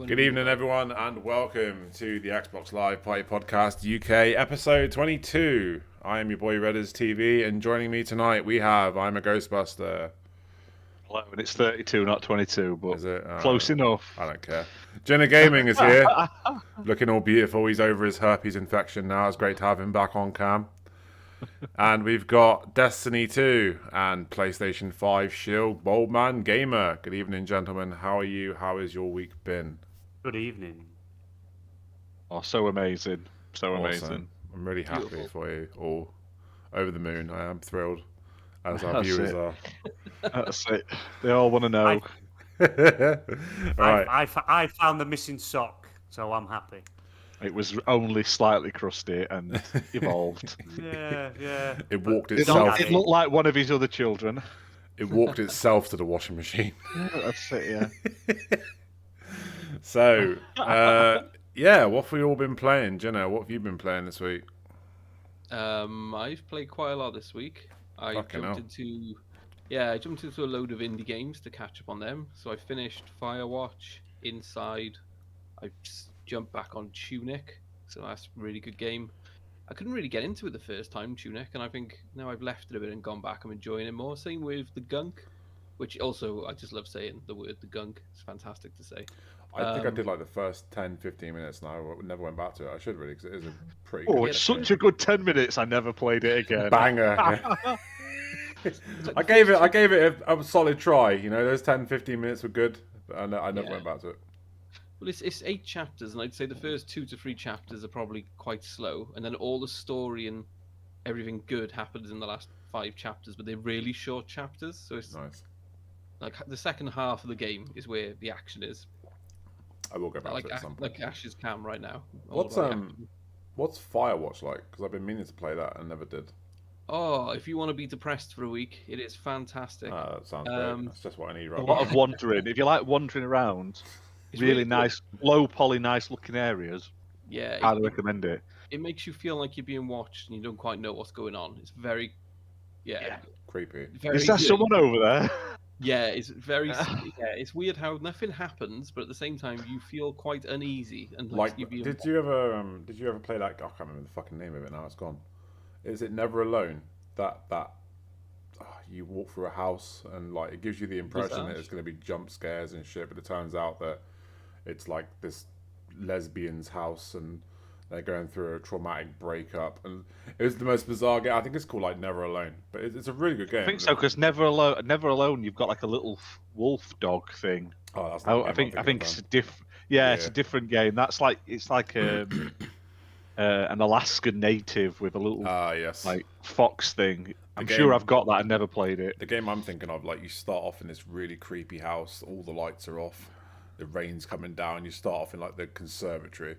Good evening, everyone, and welcome to the Xbox Live Party Podcast UK episode 22. I am your boy Redders TV, and joining me tonight we have I'm a Ghostbuster. Hello, and it's 32, not 22, but Is it? close enough. I don't care. Jenna Gaming is here, looking all beautiful. He's over his herpes infection now. It's great to have him back on cam. And we've got Destiny 2 and PlayStation 5 Shield Boldman Gamer. Good evening, gentlemen. How are you? How has your week been? Good evening. Oh, so amazing. So Awesome. amazing. I'm really happy Beautiful. for you all. Over the moon. I am thrilled, as our That's viewers it. are. That's it. They all want to know. Right. I found the missing sock, so I'm happy. It was only slightly crusty and evolved. Yeah. It walked It itself. looked like one of his other children. It walked itself to the washing machine. That's it, yeah. So, yeah, what have we all been playing? Jenna, what have you been playing this week? I've played quite a lot this week. I jumped into a load of indie games to catch up on them. So I finished Firewatch, Inside. I jumped back on Tunic, so that's a really good game. I couldn't really get into it the first time, Tunic, and I think now I've left it a bit and gone back, I'm enjoying it more. Same with The Gunk, which also I just love saying the word The Gunk. It's fantastic to say. I think I did like the first 10, 15 minutes and I never went back to it. I should really, because it is a pretty Oh, good it's game. such a good 10 minutes. I never played it again. Banger. Yeah. I gave it a solid try. You know, those 10, 15 minutes were good, but I never went back to it. Well, it's 8 chapters, and I'd say the first 2 to 3 chapters are probably quite slow, and then all the story and everything good happens in the last 5 chapters, but they're really short chapters, so it's Nice. like the second half of the game is where the action is. I will go back Like to it at some point. like Ash's cam right now. What's Firewatch like? Because I've been meaning to play that and never did. Oh, if you want to be depressed for a week, it is fantastic. That sounds great. That's just what I need right A now. lot of wandering. If you like wandering around, It's really good. nice, low poly, nice looking areas, Yeah, highly recommend it. it makes you feel like you're being watched and you don't quite know what's going on. It's very, Creepy. very Is there good. someone over there? Yeah, it's very. It's weird how nothing happens, but at the same time you feel quite uneasy and Like, you're being did you ever play that? I can't remember the fucking name of it now. It's gone. Is it Never Alone? You walk through a house and like it gives you the impression that it's going to be jump scares and shit, but it turns out that it's like this lesbian's house and they're going through a traumatic breakup, and it was the most bizarre game. I think it's called like Never Alone, but it's a really good game. I think so, because Never Alone, you've got like a little wolf dog thing. Oh, that's not I think it's a it's a different game. It's like an Alaskan native with a little yes, like fox thing. I'm sure I've got that. I never played it. The game I'm thinking of, like you start off in this really creepy house, all the lights are off, the rain's coming down. You start off in like the conservatory,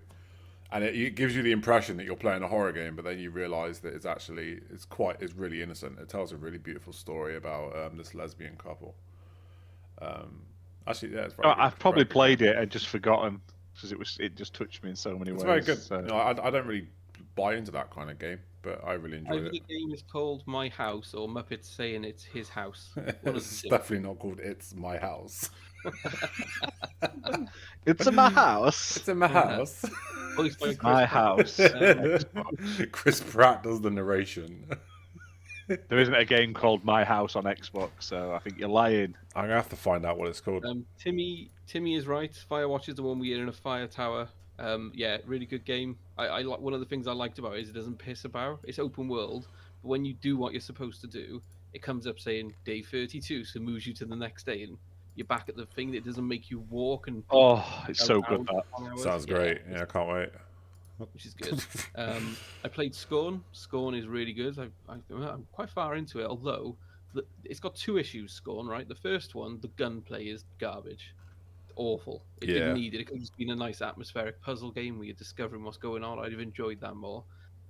and it gives you the impression that you're playing a horror game, but then you realise that it's really innocent. It tells a really beautiful story about this lesbian couple. Actually, yeah, it's very good. I've probably Very good played game. it and just forgotten because it just touched me in so many It's ways. very good. So. No, I don't really buy into that kind of game, but I really enjoyed Either it. the game is called My House or Muppets saying it's his house. It's definitely not called It's My House. It's in my house. It's in my house. Voiced by It's my house. Chris Pratt does the narration. There isn't a game called My House on Xbox, so I think you're lying. I'm gonna have to find out what it's called. Timmy is right. Firewatch is the one we're in a fire tower. Yeah, really good game. I like one of the things I liked about it is it doesn't piss about. It's open world, but when you do what you're supposed to do, it comes up saying day 32, so moves you to the next day, and you're back at the thing that doesn't make you walk and. Oh, it's so good that. Sounds great. Yeah, I can't wait. Which is good. I played Scorn. Scorn is really good. I'm quite far into it, although it's got 2 issues. Scorn, right? The first one, the gunplay is garbage. It's awful. It didn't need it. It could have just been a nice atmospheric puzzle game where you're discovering what's going on. I'd have enjoyed that more.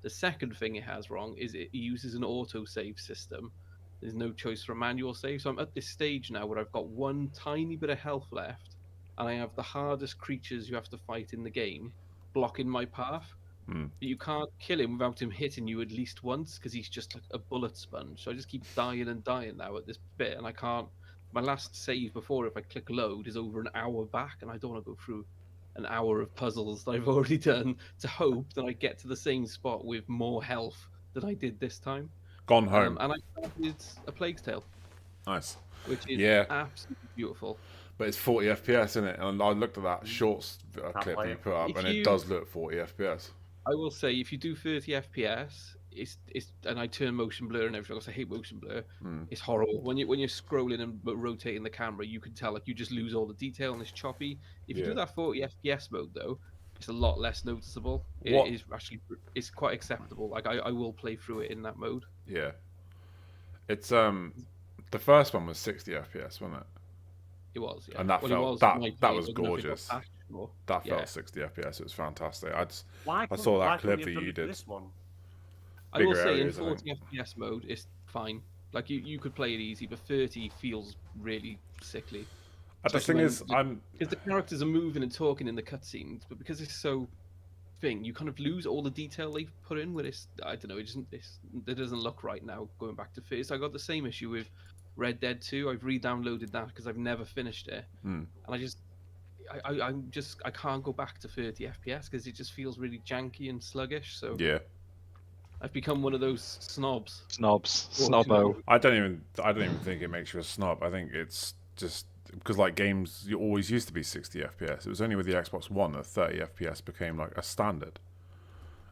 The second thing it has wrong is it uses an auto-save system. There's no choice for a manual save. So I'm at this stage now where I've got one tiny bit of health left, and I have the hardest creatures you have to fight in the game blocking my path. But you can't kill him without him hitting you at least once because he's just like a bullet sponge. So I just keep dying and dying now at this bit, and I can't. My last save before, if I click load, is over an hour back, and I don't want to go through an hour of puzzles that I've already done to hope that I get to the same spot with more health than I did this time. Gone Home. And I started A Plague's Tale, Nice. which is Yeah. absolutely beautiful. But it's 40 FPS, isn't it? And I looked at that short clip you put up, and it does look 40 FPS. I will say, if you do 30 FPS, it's and I turn motion blur and everything else. I hate motion blur. It's horrible when you're scrolling and rotating the camera. You can tell like you just lose all the detail and it's choppy. If you do that 40 FPS mode though, it's a lot less noticeable. It's quite acceptable. Like I will play through it in that mode. Yeah, it's the first one was 60 FPS, wasn't it? It was, yeah. And that felt that was gorgeous. That felt 60 FPS. It was fantastic. I saw that clip that you did. This one? I will say in 40 FPS mode, it's fine. Like you could play it easy, but 30 feels really sickly. The thing is, because the characters are moving and talking in the cutscenes, but because it's so you kind of lose all the detail they've put in. Where I don't know, it doesn't look right now. Going back to 30, so I got the same issue with Red Dead 2. I've re-downloaded that because I've never finished it, and I can't go back to 30 FPS because it just feels really janky and sluggish. So yeah. I've become one of those snobs. Snobbo. I don't even think it makes you a snob. I think it's just because like games, you always used to be 60 FPS. It was only with the Xbox One that 30 FPS became like a standard,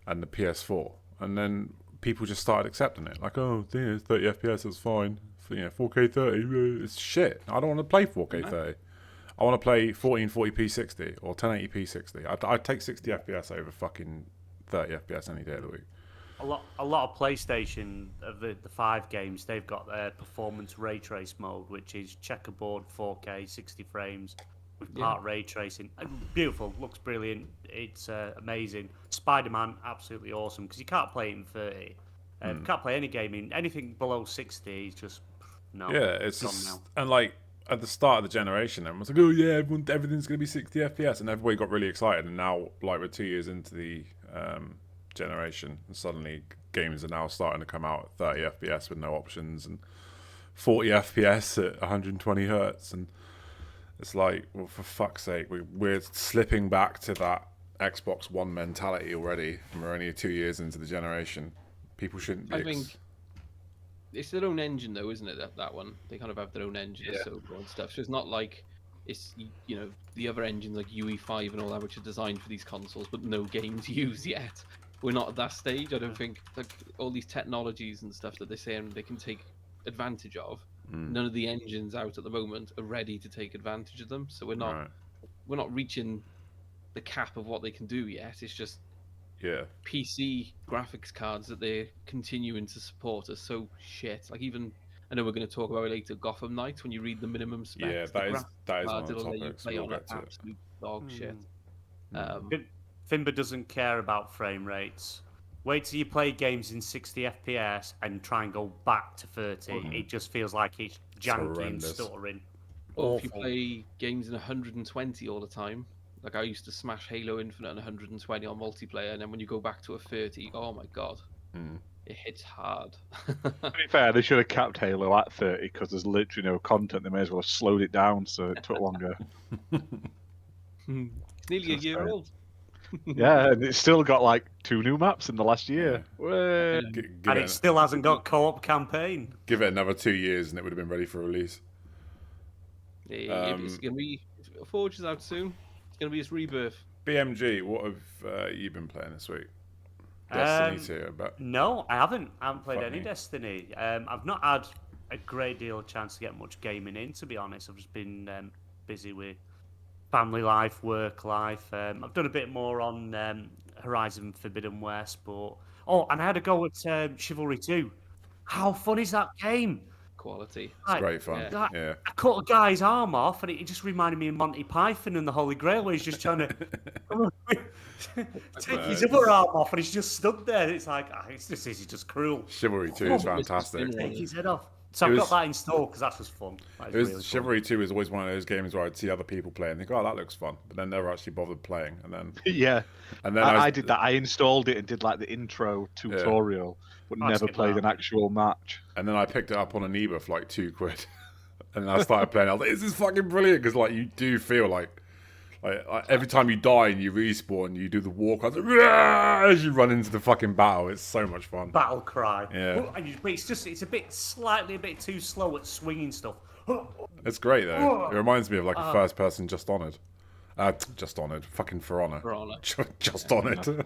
and the PS4, and then people just started accepting it. Like, oh, there's 30 FPS, that's fine. 4K 30, it's shit. I don't want to play 4K 30. I want to play 1440p 60 or 1080p 60. I'd take 60 FPS over fucking 30 FPS any day of the week. A lot of PlayStation of the 5 games, they've got their performance ray trace mode, which is checkerboard 4K 60 frames with part ray tracing. Beautiful, looks brilliant. It's amazing. Spider-Man, absolutely awesome because you can't play it in 30. You can't play any game in anything below 60. Is just no. Yeah, it's just and like at the start of the generation, everyone was like, "Oh yeah, everything's gonna be 60 FPS," and everybody got really excited. And now, like we're 2 years into the generation, and suddenly games are now starting to come out at 30 FPS with no options and 40 FPS at 120 hertz, and it's like, well, for fuck's sake, we're slipping back to that Xbox One mentality already, and we're only 2 years into the generation. People shouldn't be. I think it's their own engine, though, isn't it? That one, they kind of have their own engine and stuff. So it's not like it's the other engines like UE5 and all that, which are designed for these consoles, but no games used yet. We're not at that stage. I don't think like all these technologies and stuff that they're saying they can take advantage of. None of the engines out at the moment are ready to take advantage of them. So we're not reaching the cap of what they can do yet. It's just PC graphics cards that they're continuing to support are so shit. Like even I know we're going to talk about it later. Gotham Knights, when you read the minimum specs, that is one of the topics. Play on absolute dog shit. Finba doesn't care about frame rates. Wait till you play games in 60 FPS and try and go back to 30. It just feels like it's janky and stuttering. Or if you play games in 120 all the time, like I used to smash Halo Infinite on 120 on multiplayer, and then when you go back to a 30, oh my god, it hits hard. To be fair, they should have capped Halo at 30 because there's literally no content. They may as well have slowed it down so it took longer. It's nearly a year old. Yeah, and it's still got like 2 new maps in the last year. And it still hasn't got co-op campaign. Give it another 2 years and it would have been ready for release. It's gonna be Forge is out soon. It's gonna be its rebirth. BMG, what have you been playing this week? Destiny 2, I bet. No, I haven't. I haven't played any Destiny. I've not had a great deal of chance to get much gaming in, to be honest. I've just been busy with family life, work life. I've done a bit more on Horizon Forbidden West, but and I had a go at Chivalry 2. How fun is that game? Quality. It's great fun. Yeah. I cut a guy's arm off, and it just reminded me of Monty Python and the Holy Grail, where he's just trying to take his other arm off, and he's just stood there. It's like it's just cruel. Chivalry 2 is fantastic. Take his head off. So I've got that installed because that's just fun. Really Chivalry 2 is always one of those games where I'd see other people play and think, oh, that looks fun, but then never actually bothered playing. And then and then I did that. I installed it and did like the intro tutorial, but never played an actual match. And then I picked it up on ENEBA for like £2, and then I started playing. I was like, this is fucking brilliant because like you do feel like Like, every time you die and you respawn, you do the walk as you run into the fucking battle. It's so much fun. Battle cry. Yeah. But it's a bit slightly a bit too slow at swinging stuff. It's great though. It reminds me of like a first person Just Honored. Just Honored. Fucking For Honor. For Honor. Just Honored.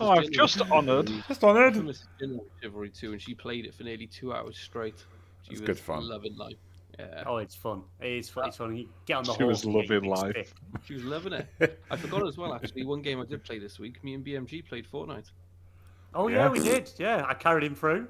I've just honoured. Just Honored. Mrs. General Chivalry 2, and she played it for nearly 2 hours straight. She It's was good fun. loving life. Yeah. Oh, it's fun. It is fun. It's fun. You get on the She horse. was and get your loving big life. stick. She was loving it. I forgot as well, actually, one game I did play this week, me and BMG played Fortnite. Oh yeah, we did. Yeah, I carried him through.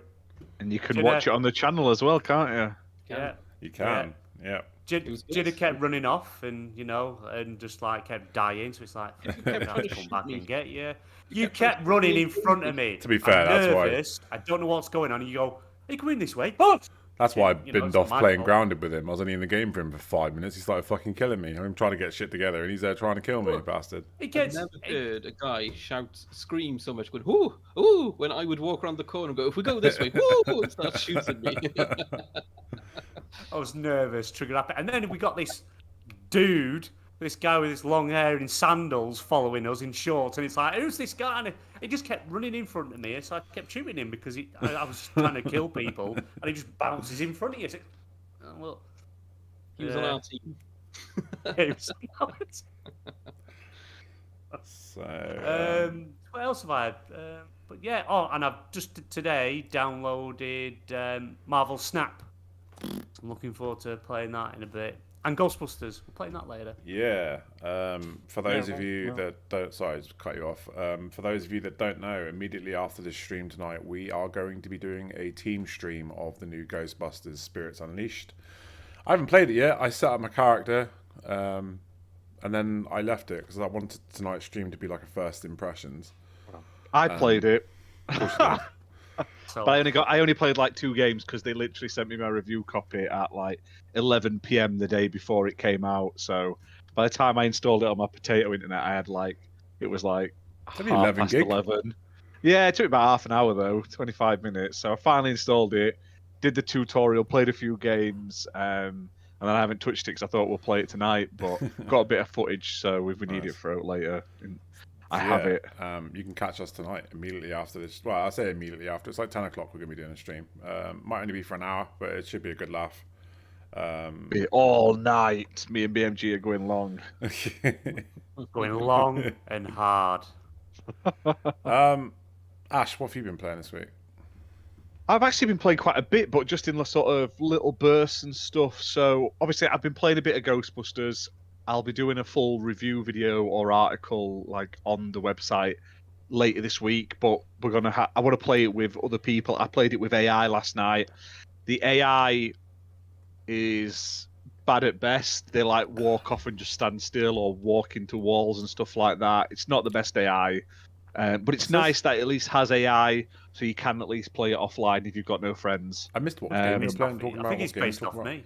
And you can Did watch it on the channel as well, can't you? Yeah. You can. Yeah. was good. Jidda kept running off, and and just like kept dying. So it's like, I have to come back and get you. You kept running in front of me. To be fair, I'm that's why- nervous. I don't know what's going on. And you go, are you coming this way? What? That's why I You know, binned it's off my playing fault. Grounded with him. I was only in the game for him for 5 minutes. He started fucking killing me. I'm trying to get shit together, and he's there trying to kill me, bastard. It I've gets. never heard a guy scream so much, going, ooh, ooh, when I would walk around the corner and go, if we go this way, woo, and start shooting me. I was nervous, triggered up, and then we got this dude, this guy with his long hair and sandals, following us in shorts, and it's like, who's this guy? And he just kept running in front of me, so I kept shooting him because I was trying to kill people, and he just bounces in front of you. It's like, oh, well, He was on our team. it was- So. what else have I had? But yeah, oh, and I've just today downloaded Marvel Snap. I'm looking forward to playing that in a bit. And Ghostbusters, we're playing that later. Yeah. For those of you that don't, sorry, to cut you off. For those of you that don't know, immediately after this stream tonight, we are going to be doing a team stream of the new Ghostbusters Spirits Unleashed. I haven't played it yet. I set up my character, and then I left it because I wanted tonight's stream to be like a first impressions. I played it. So, But I only played like 2 games because they literally sent me my review copy at like 11 p.m. the day before it came out. So by the time I installed it on my potato internet, I had it was like Only 11 past gig. 11. Yeah, it took about half an hour though, 25 minutes. So I finally installed it, did the tutorial, played a few games, and then I haven't touched it because I thought we'll play it tonight. But got a bit of footage, so if we need Nice. it for out later, I have it. You can catch us tonight immediately after this. Well, I say immediately after. It's like 10 o'clock we're going to be doing a stream. Might only be for an hour, but it should be a good laugh. Be all night. Me and BMG are going long. going long and hard. Ash, what have you been playing this week? I've actually been playing quite a bit, but just in the sort of little bursts and stuff. So obviously, I've been playing a bit of Ghostbusters. I'll be doing a full review video or article on the website later this week. But we're gonna. I want to play it with other people. I played it with AI last night. The AI is bad at best. They walk off and just stand still or walk into walls and stuff like that. It's not the best AI. But it's nice that it at least has AI, so you can at least play it offline if you've got no friends. I missed what game you were playing. Talking I about think what it's game based talking off about. me.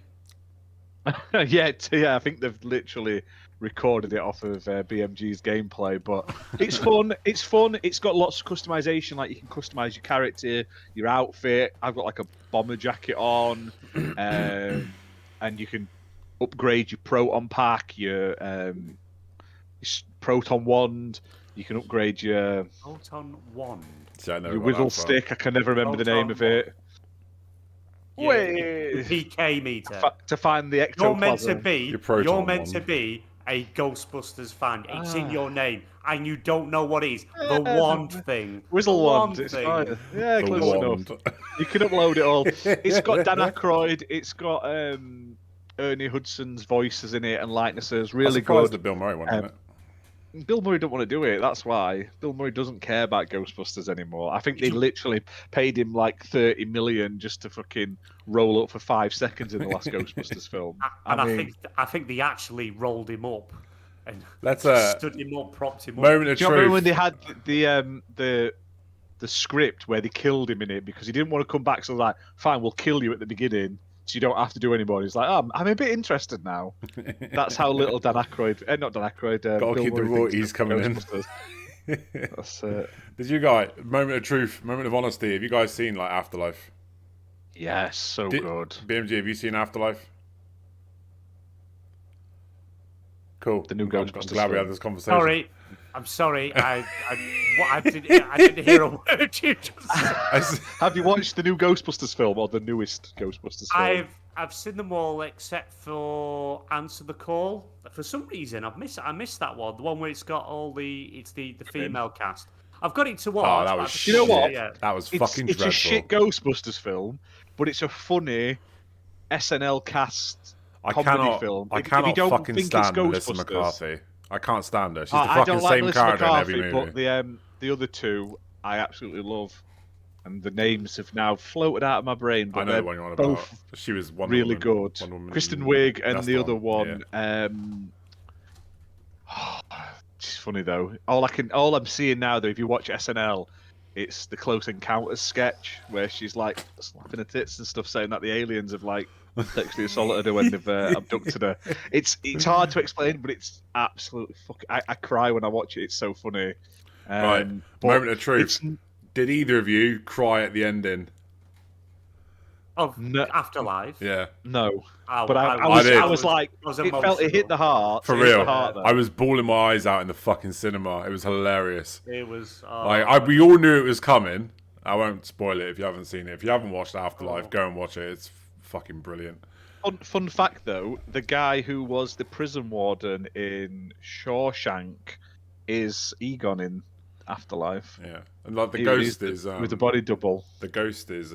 Yeah, I think they've literally recorded it off of BMG's gameplay, but it's fun. It's fun. It's got lots of customization. Like you can customize your character, your outfit. I've got like a bomber jacket on, and you can upgrade your proton pack, your proton wand. You can upgrade your Proton Wand. See, I know your what whittle that's from. stick. I can never remember the name of it. Yeah, Wait. PK meter. To find the You're ectoplasm. meant to be. Your proton You're meant wand. to be a Ghostbusters fan. It's in your name, and you don't know what it is. The Yeah, wand thing. Whistle The wand. It's thing. fine. Yeah, The close wand. enough. You can upload it all. It's got Dan Aykroyd. It's got Ernie Hudson's voices in it and likenesses. I'm Really surprised good. the Bill Murray one, isn't it? Bill Murray don't want to do it. That's why Bill Murray doesn't care about Ghostbusters anymore. I think they literally paid him like 30 million just to fucking roll up for 5 seconds in the last Ghostbusters film. And mean, I think they actually rolled him up and Let's stood him up, propped him up. moment of do you remember when truth. they had the script where they killed him in it because he didn't want to come back? So like, fine, we'll kill you at the beginning, so you don't have to do anymore. He's like, oh, I'm a bit interested now. That's how little Dan Aykroyd, not Dan Aykroyd. Gotta Bill keep the Murray thinks royalties of coming in. Ghostbusters. That's Did you guys, moment of truth, moment of honesty, have you guys seen like Afterlife? yes, so good. BMG, have you seen Afterlife? Cool. The new I'm Ghostbusters glad we had film. this conversation. Sorry, I'm sorry. I didn't hear a word you just said. Have you watched the new Ghostbusters film or the newest Ghostbusters film? I've seen them all except for Answer the Call. For some reason, I missed that one. The one where it's got all the female cast. I've got it to watch. that but was I've just shit. You know watched what? it yet. That was fucking It's dreadful. a shit Ghostbusters film, but it's a funny SNL cast comedy film. I If you cannot don't fucking think it's stand Melissa Ghostbusters- McCarthy. I can't stand her. She's the I fucking don't like same Melissa character in McCarthy, every movie. but the other two I absolutely love, and the names have now floated out of my brain. But I know they're the one you're on about. both She was Wonder really Woman, good. Wonder Woman, Kristen Wiig and that's the other one. one. It's funny though. All I'm seeing now though, if you watch SNL, it's the Close Encounters sketch where she's like slapping her tits and stuff, saying that the aliens have like sexually assaulted her when they've abducted her. It's hard to explain, but it's absolutely I cry when I watch it. It's so funny. Right. But Moment of truth. it's- Did either of you cry at the ending? Of No. Afterlife. Yeah. No, I, but I I did. was like, was it hit the heart. For It hit the real. heart, though. I was bawling my eyes out in the fucking cinema. It was hilarious. It was. We all knew it was coming. I won't spoil it if you haven't seen it. If you haven't watched Afterlife, Oh. go and watch it. It's fucking brilliant. Fun fact though, the guy who was the prison warden in Shawshank is Egon in Afterlife. Yeah. And like the He's ghost is with the body double. the ghost is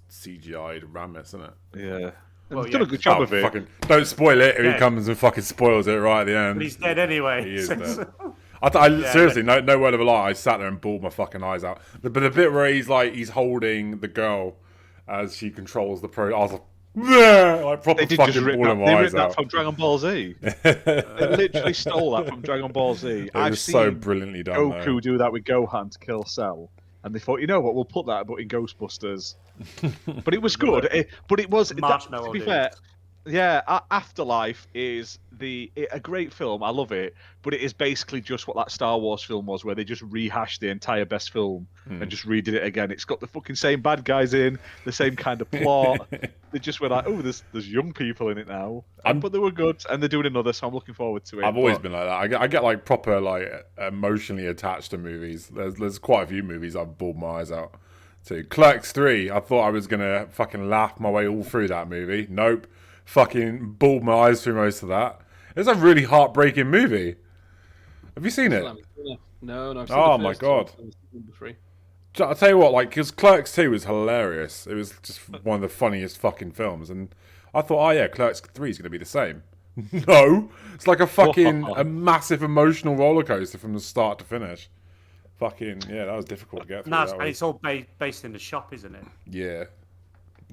CGI'd Ramis, isn't it? Yeah. Well, He's done a yeah. good job Oh, of it. fucking, don't spoil it if Yeah. he comes and fucking spoils it right at the end. But he's dead anyway. He is so- dead. Seriously, no word of a lie. I sat there and bawled my fucking eyes out. But the bit where he's holding the girl as she controls the pro, I was like, "Bleh!" Like proper They did just fucking rip bawling that, my they eyes ripped that out. from Dragon Ball Z. They literally stole that from Dragon Ball Z. It I've was seen so brilliantly done. Goku though. do that with Gohan to kill Cell, and they thought, you know what, we'll put that, but in Ghostbusters. But it was good. But it was Marshmallow to be dude. fair. Yeah, Afterlife is a great film. I love it, but it is basically just what that Star Wars film was, where they just rehashed the entire best film and just redid it again. It's got the fucking same bad guys in, the same kind of plot. They just were like, oh, there's young people in it now, but they were good, and they're doing another, so I'm looking forward to it. I've always But been like that. I get like proper like emotionally attached to movies. There's quite a few movies I've bawled my eyes out to. Clerks 3, I thought I was gonna fucking laugh my way all through that movie. Nope. Fucking bawled my eyes through most of that. It's a really heartbreaking movie. Have you seen it? No, I've seen Oh the my first two, God. and number 3. I'll tell you what, like, because Clerks 2 was hilarious. It was just one of the funniest fucking films. And I thought, oh yeah, Clerks 3 is going to be the same. No. It's like a massive emotional roller coaster from the start to finish. Fucking, yeah, that was difficult to get through. and it's all based in the shop, isn't it? Yeah.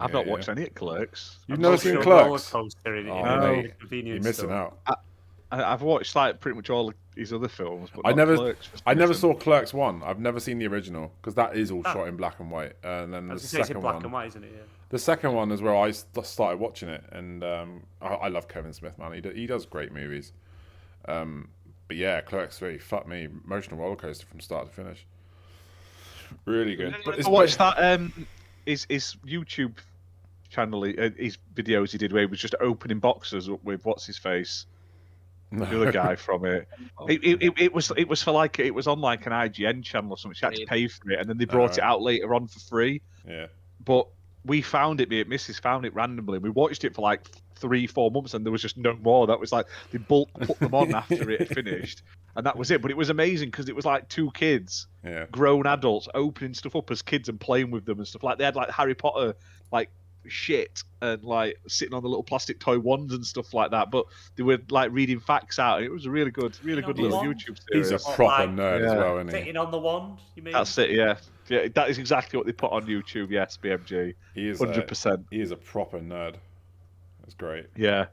I've not watched any of Clerks. You've I'm never not seen sure Clerks? roller coaster in Oh, the mate, convenience you're missing store. out. I've watched like pretty much all of his other films, but I not never Clerks for some I never reason. saw Clerks 1. I've never seen the original because that is all shot in black and white. And then I the was gonna say it's in second black one, and white, isn't it? Yeah. the second one is where I started watching it, and I love Kevin Smith, man. He does great movies. But yeah, Clerks 3, fuck me, emotional roller coaster from start to finish. Really good. But I watched that his YouTube channel, his videos he did where he was just opening boxes up with what's his face, the other guy from it. It was for like it was on like an IGN channel or something. She had to pay for it, and then they brought it out later on for free. Yeah. But we found it. Me and Mrs. found it randomly. We watched it for like 3-4 months, and there was just no more. That was like they bulk put them on after it had finished, and that was it. But it was amazing because it was like two kids, Yeah. grown adults, opening stuff up as kids and playing with them and stuff. Like they had like Harry Potter like shit and like sitting on the little plastic toy wands and stuff like that. But they were like reading facts out. It was a really good little wand? YouTube He's series. a proper like, nerd as yeah. well, isn't he? Sitting on the wand, you mean? That's it. Yeah, that is exactly what they put on YouTube. Yes, BMG, He is 100%. He is a proper nerd. That's great. Yeah,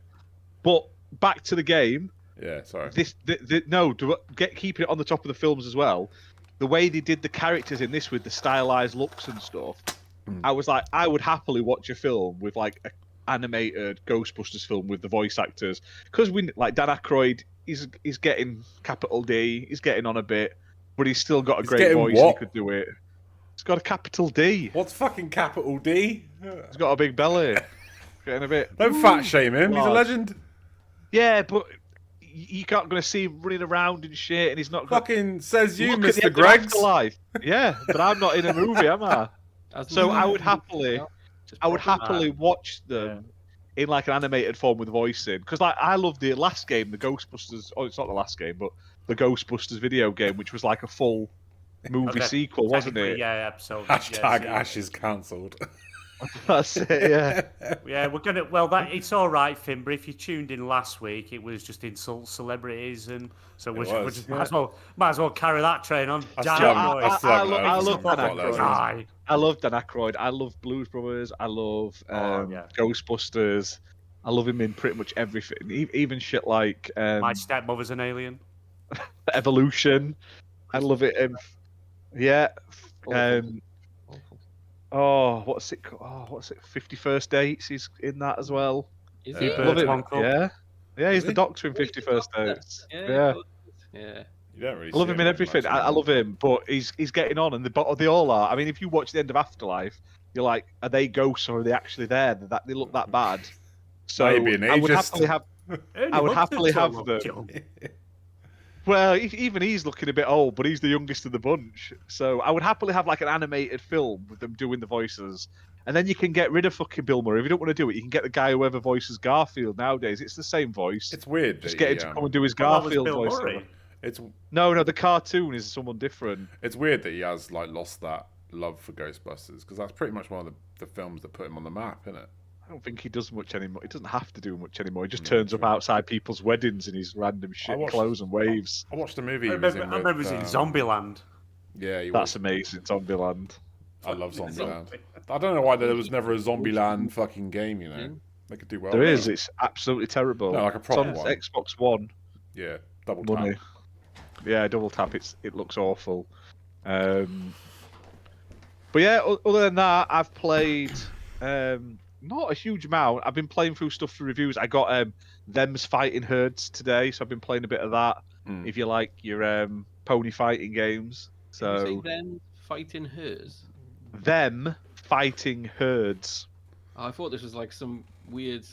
but back to the game. Yeah, sorry. Keeping it on the top of the films as well. The way they did the characters in this with the stylized looks and stuff, I was like, I would happily watch a film with like an animated Ghostbusters film with the voice actors, because we like Dan Aykroyd. He's getting capital D. He's getting on a bit, but he's still got a great getting voice. what? He could do it. He's got a capital D. What's fucking capital D? He's got a big belly. Getting a bit. Don't fat shame him. He's a large. legend. Yeah, but you're not going to see him running around and shit, and he's not going Fucking says you, Look at the Mr. end of Greggs. Afterlife. Yeah, but I'm not in a movie, am I? So I would happily watch them in like an animated form with voicing, because like I love the last game, the Ghostbusters. Oh, it's not the last game, but the Ghostbusters video game, which was like a full movie sequel, wasn't it? Yeah, episode. Hashtag Ash is cancelled. That's it. Yeah. Yeah, we're gonna. Well, it's all right, Fimber. If you tuned in last week, it was just insult celebrities, and so we're just might as well carry that train on. I love Dan Aykroyd. Aykroyd. I love Dan Aykroyd. I love Blues Brothers. I love Ghostbusters. I love him in pretty much everything, even shit like My Stepmother's an Alien. Evolution. I love it. Yeah. What's it called? Oh, what's it? 51st Dates. He's in that as well. Is he? Love it. Yeah, he's the Doctor in 51st Dates. Yeah. You don't really I love him in everything. I love him, but he's getting on, and they all are. I mean, if you watch the end of Afterlife, you're like, are they ghosts or are they actually there? They look that bad. So Maybe an I would ageist. happily have them. Well, even he's looking a bit old, but he's the youngest of the bunch. So I would happily have like an animated film with them doing the voices. And then you can get rid of fucking Bill Murray. If you don't want to do it, you can get the guy whoever voices Garfield nowadays. It's the same voice. It's weird. Just get him to come and do his Garfield voice. It's No, the cartoon is someone different. It's weird that he has like lost that love for Ghostbusters, because that's pretty much one of the films that put him on the map, isn't it? I don't think he does much anymore. He doesn't have to do much anymore. He just turns up outside people's weddings in his random shit clothes and waves. I watched a movie. I remember he was in Zombieland. Yeah, that's amazing. Zombieland. I love Zombieland. I don't know why there was never a Zombieland fucking game. You know, they could do well. There is. It's absolutely terrible. No, like a proper it's on one. Xbox One. Yeah, double money. tap. Yeah, double tap. It looks awful. But yeah, other than that, I've played not a huge amount. I've been playing through stuff for reviews. I got Them's Fighting Herds today, so I've been playing a bit of that. If you like your pony fighting games. So Did you say Them Fighting Hers? Them Fighting Herds. Oh, I thought this was like some weird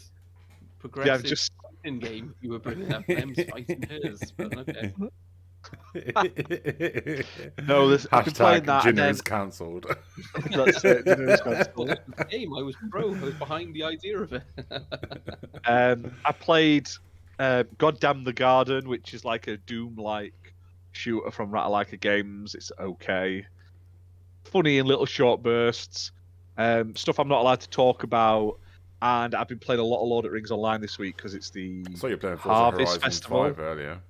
progressive just fighting game you were bringing up. Them's Fighting Hers. But okay. No, this I've been playing that. Jinner is cancelled. That's it. Jinner is cancelled. That was the game. I was pro. I was behind the idea of it. I played Goddamn the Garden, which is like a Doom-like shooter from Ratalaika Games. It's okay, funny in little short bursts. Stuff I'm not allowed to talk about. And I've been playing a lot of Lord of the Rings Online this week because it's the I saw you playing Harvest Horizon Festival 5 earlier.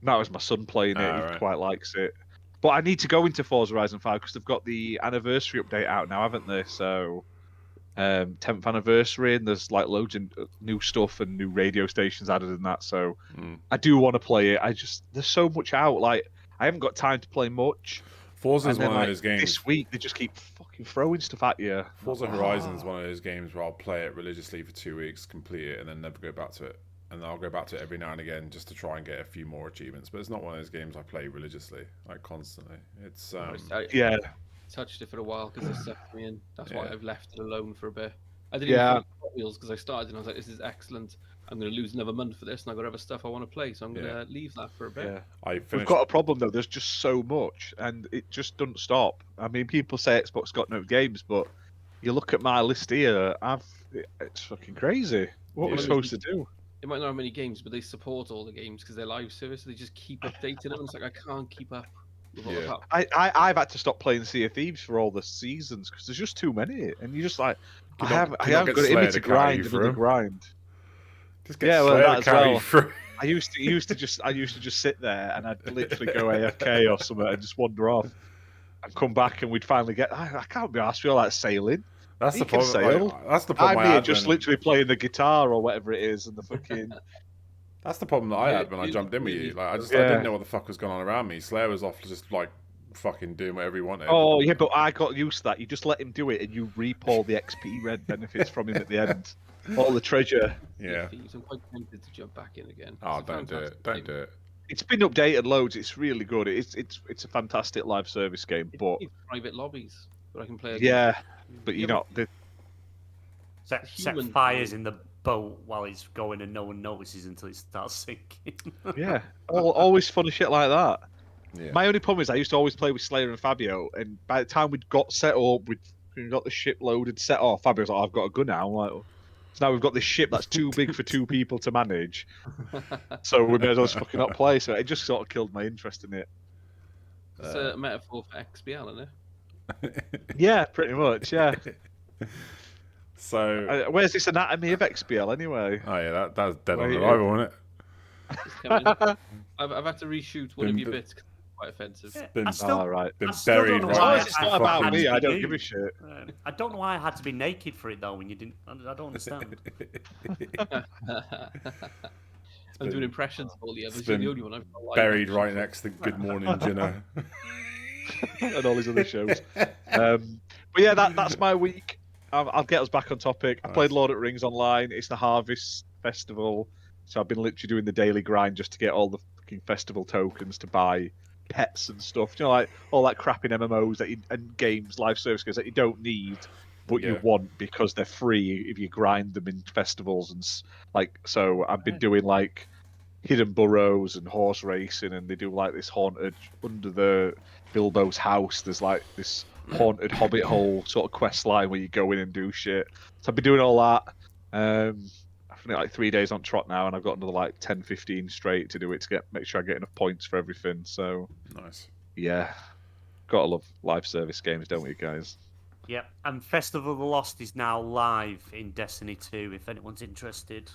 That was my son playing it. He quite likes it. But I need to go into Forza Horizon 5 because they've got the anniversary update out now, haven't they? So, 10th anniversary, and there's like loads of new stuff and new radio stations added in that. So, I do want to play it. There's so much out. Like, I haven't got time to play much. Forza's one of those games. This week, they just keep fucking throwing stuff at you. Forza Horizon is one of those games where I'll play it religiously for 2 weeks, complete it, and then never go back to it. And I'll go back to it every now and again just to try and get a few more achievements. But it's not one of those games I play religiously, like constantly. It's yeah. Touched it for a while because it sucked me in. That's why I've left it alone for a bit. I didn't Yeah. even play Hot Wheels because I started and I was like, this is excellent. I'm going to lose another month for this, and I've got other stuff I want to play, so I'm going to leave that for a bit. Yeah. We've got a problem though. There's just so much, and it just doesn't stop. I mean, people say Xbox got no games, but you look at my list here. It's fucking crazy. What we're supposed to do? They might not have many games, but they support all the games because they're live service. So they just keep updating them. And it's like I can't keep up with all the I've had to stop playing Sea of Thieves for all the seasons because there's just too many, and you're just like, I haven't got it in me to grind and grind. Just get that as well. I used to just sit there and I'd literally go AFK or something and just wander off and come back, and we'd finally get. I can't be asked. Feel like sailing. That's the problem. That's the problem. I'm here just literally playing the guitar or whatever it is, and the fucking. That's the problem that I had when I jumped in with you. Like I didn't know what the fuck was going on around me. Slayer was off just like fucking doing whatever he wanted. Oh yeah, but I got used to that. You just let him do it, and you reap all the XP red benefits from him at the end. All the treasure. Yeah. I'm quite tempted to jump back in again. Oh, don't do it! Don't do it. It's been updated loads. It's really good. It's a fantastic live service game. But private lobbies, but I can play. Yeah, but you're not. Set fires in the boat while it's going and no one notices until it starts sinking. Yeah, always fun and shit like that. Yeah. My only problem is I used to always play with Slayer and Fabio, and by the time we'd got set up, we'd got the ship loaded, set off. Fabio's like, "I've got a gun now." I'm like, so now we've got this ship that's too big for 2 people to manage, so we may as well just fucking not play. So it just sort of killed my interest in it. It's a metaphor for XBL, isn't it? Yeah, pretty much. Yeah. So, Where's this anatomy of XBL anyway? oh yeah, that's dead on Wait, arrival, wasn't it? It's coming. I've had to reshoot one of your bits 'cause it's quite offensive. Yeah, Been- I still, All right. Been I still don't buried know As why long right as next it's to not about fucking- me, I don't you. give a shit. I don't know why I had to be naked for it though. When you didn't, I don't understand. I'm doing impressions of all the others. It's You're been the only one I've got Buried right next to Good Morning Jenna. And all these other shows. But yeah, that's my week. I'll get us back on topic. I played Nice. Lord of the Rings online. It's the Harvest Festival, so I've been literally doing the daily grind just to get all the fucking festival tokens to buy pets and stuff. You know, like all that crap in MMOs and games, live service games that you don't need, but you Yeah. want because they're free if you grind them in festivals like. So I've been doing like hidden burrows and horse racing, and they do like this haunted under the Bilbo's house. There's like this haunted hobbit hole sort of quest line where you go in and do shit. So I've been doing all that. I've been like 3 days on trot now, and I've got another like 10, 15 straight to do it to make sure I get enough points for everything. So Nice. yeah, gotta love live service games, don't we, guys? Yep, and Festival of the Lost is now live in Destiny 2. If anyone's interested,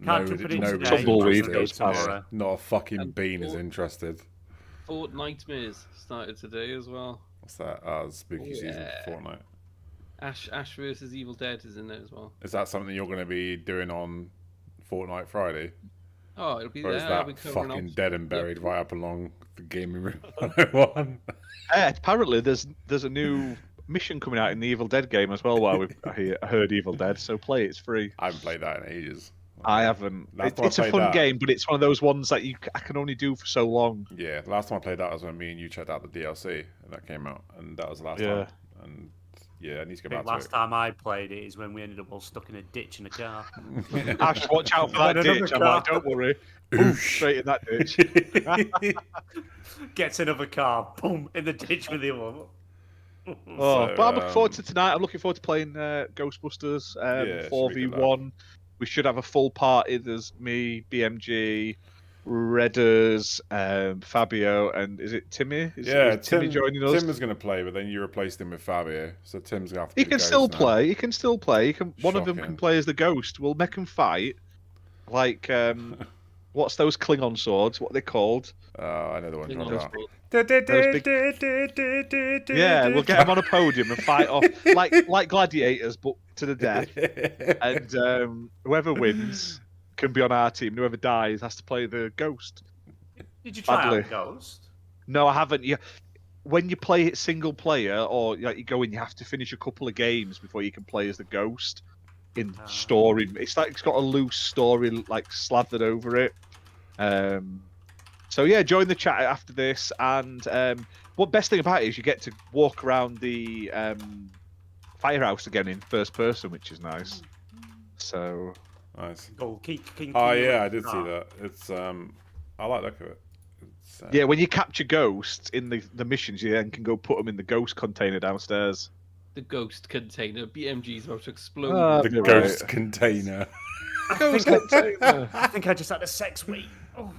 can't jump it in Nobody's today. Tumbleweed jump it goes in past. tomorrow. Not a fucking And bean is Fort- interested. Fort Nightmares started today as well. What's that? Spooky season Yeah. for Fortnite. Ash versus Evil Dead is in there as well. Is that something you're going to be doing on Fortnite Friday? Oh, it'll be Or there. is I'll be that covering fucking off- dead and buried right up along the gaming room 101? Apparently, there's a new mission coming out in the Evil Dead game as well. While I heard Evil Dead, so play it, it's free. I haven't played that in ages. I haven't. Last time I It's a played fun that- game, but it's one of those ones that I can only do for so long. Yeah, last time I played that was when me and you checked out the DLC and that came out, and that was the last Yeah. time. And yeah, I need to go I think back last time I played it is when we ended up all stuck in a ditch in a car. to it. Ash, watch out for that Another ditch. I'm car. like, don't worry. Oof, straight in that ditch. Gets another car, boom, in the ditch with the other one. Oh, So, but I'm looking forward to tonight. I'm looking forward to playing Ghostbusters Yeah, it should be 4v1. We should have a full party. There's me, BMG, Redders, Fabio, and is it Timmy? Is Timmy joining us? Tim was going to play, but then you replaced him with Fabio, so Tim's going to have to. He be can the still ghost now. play. He can still play. One of them Shocking. can play as the ghost. We'll make them fight. Like, what's those Klingon swords? What are they called? I know the one you're on about. Yeah, we'll get them on a podium and fight off like gladiators, but to the death. And whoever wins can be on our team. Whoever dies has to play the ghost. Did you try Badly. out Ghost? No, I haven't. When you play it single player, or like you go in, you have to finish a couple of games before you can play as the ghost in Ah. story. It's like it's got a loose story like slathered over it. So yeah, join the chat after this. And what best thing about it is you get to walk around the firehouse again in first person, which is nice. So Nice. Gold King. Oh yeah, I did see that. It's I like the look of it. It's, yeah, when you capture ghosts in the missions, you then can go put them in the ghost container downstairs. The ghost container. BMG's about to explode. Ah, the you're ghost right. container. Ghost container. I think I just had a sex week. Oh.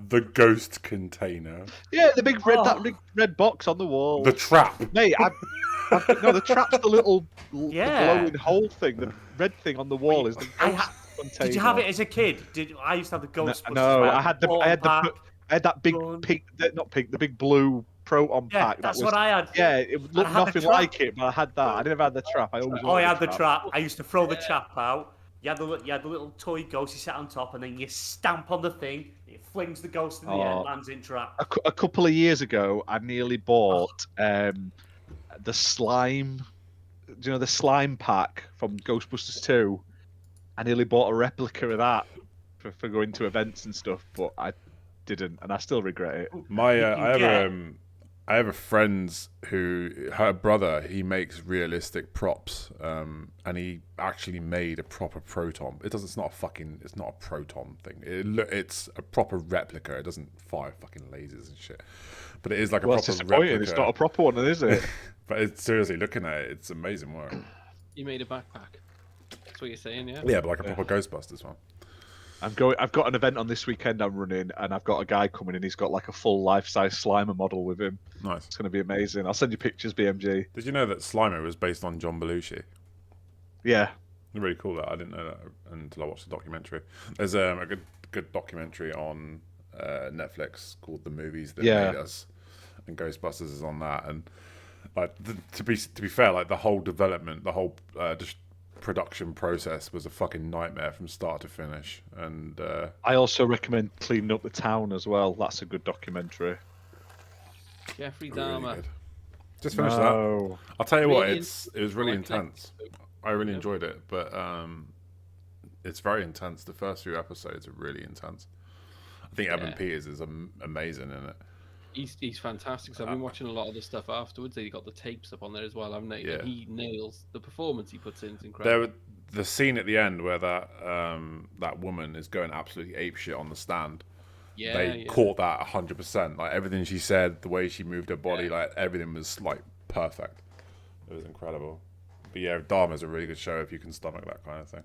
The ghost container. Yeah, the big red Oh. that big red box on the wall. The trap. Mate, no, the trap's the little Yeah. glowing hole thing. The red thing on the wall is the I ghost ha- container. Did you have it as a kid? I used to have the Ghostbusters. No, like, I had the pack. that big Gun. pink, not pink, the big blue proton Yeah, pack. that's that was, what I had. Yeah, it looked I had the nothing trap. like it, but I had that. I never had the trap. I always. Oh, I wanted had the trap. I used to throw the trap out. You had the little toy ghost. You sat on top, and then you stamp on the thing. It flings the ghost in the air, Oh. lands in trap. A couple of years ago, I nearly bought the slime. Do you know the slime pack from Ghostbusters 2? I nearly bought a replica of that for going to events and stuff, but I didn't, and I still regret it. My You I can have get- I have a friend who, her brother, he makes realistic props, and he actually made a proper proton. It's not a proton thing. It's a proper replica. It doesn't fire fucking lasers and shit. But it is like a Well, it's proper disappointing. replica. It's not a proper one, is it? But it's seriously looking at it, it's amazing work. You made a backpack. That's what you're saying, yeah? Yeah, but like a proper Ghostbusters one. I've got an event on this weekend I'm running, and I've got a guy coming in. He's got like a full life-size Slimer model with him. Nice. It's going to be amazing. I'll send you pictures, BMG. Did you know that Slimer was based on John Belushi? Yeah. Really cool that. I didn't know that until I watched the documentary. There's a good documentary on Netflix called The Movies That Made Us, and Ghostbusters is on that. And like to be fair, like the whole development, the whole just production process was a fucking nightmare from start to finish. And I also recommend Cleaning Up the Town as well. That's a good documentary. Jeffrey really Dahmer. good. Just finished that. I'll tell you what, it was really intense. I really enjoyed it, but it's very intense. The first few episodes are really intense. I think Evan Peters is amazing in it. He's fantastic. So I've been watching a lot of the stuff afterwards. They got the tapes up on there as well, haven't they? Yeah. And he nails the performance he puts in. It's incredible. The scene at the end where that woman is going absolutely apeshit on the stand. Yeah, they caught that 100%. Like everything she said, the way she moved her body, like everything was like perfect. It was incredible. But yeah, Dharma's a really good show if you can stomach that kind of thing.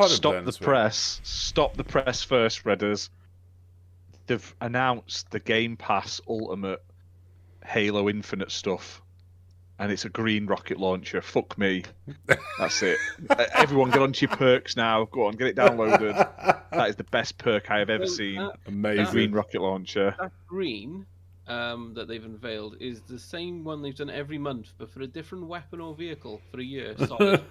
Stop the press first, Redders. They've announced the Game Pass Ultimate Halo Infinite stuff, and it's a green rocket launcher. Fuck me. That's it. Everyone get onto your perks now. Go on, get it downloaded. That is the best perk I have ever seen. Amazing. Green rocket launcher. That green that they've unveiled is the same one they've done every month, but for a different weapon or vehicle for a year. Solid.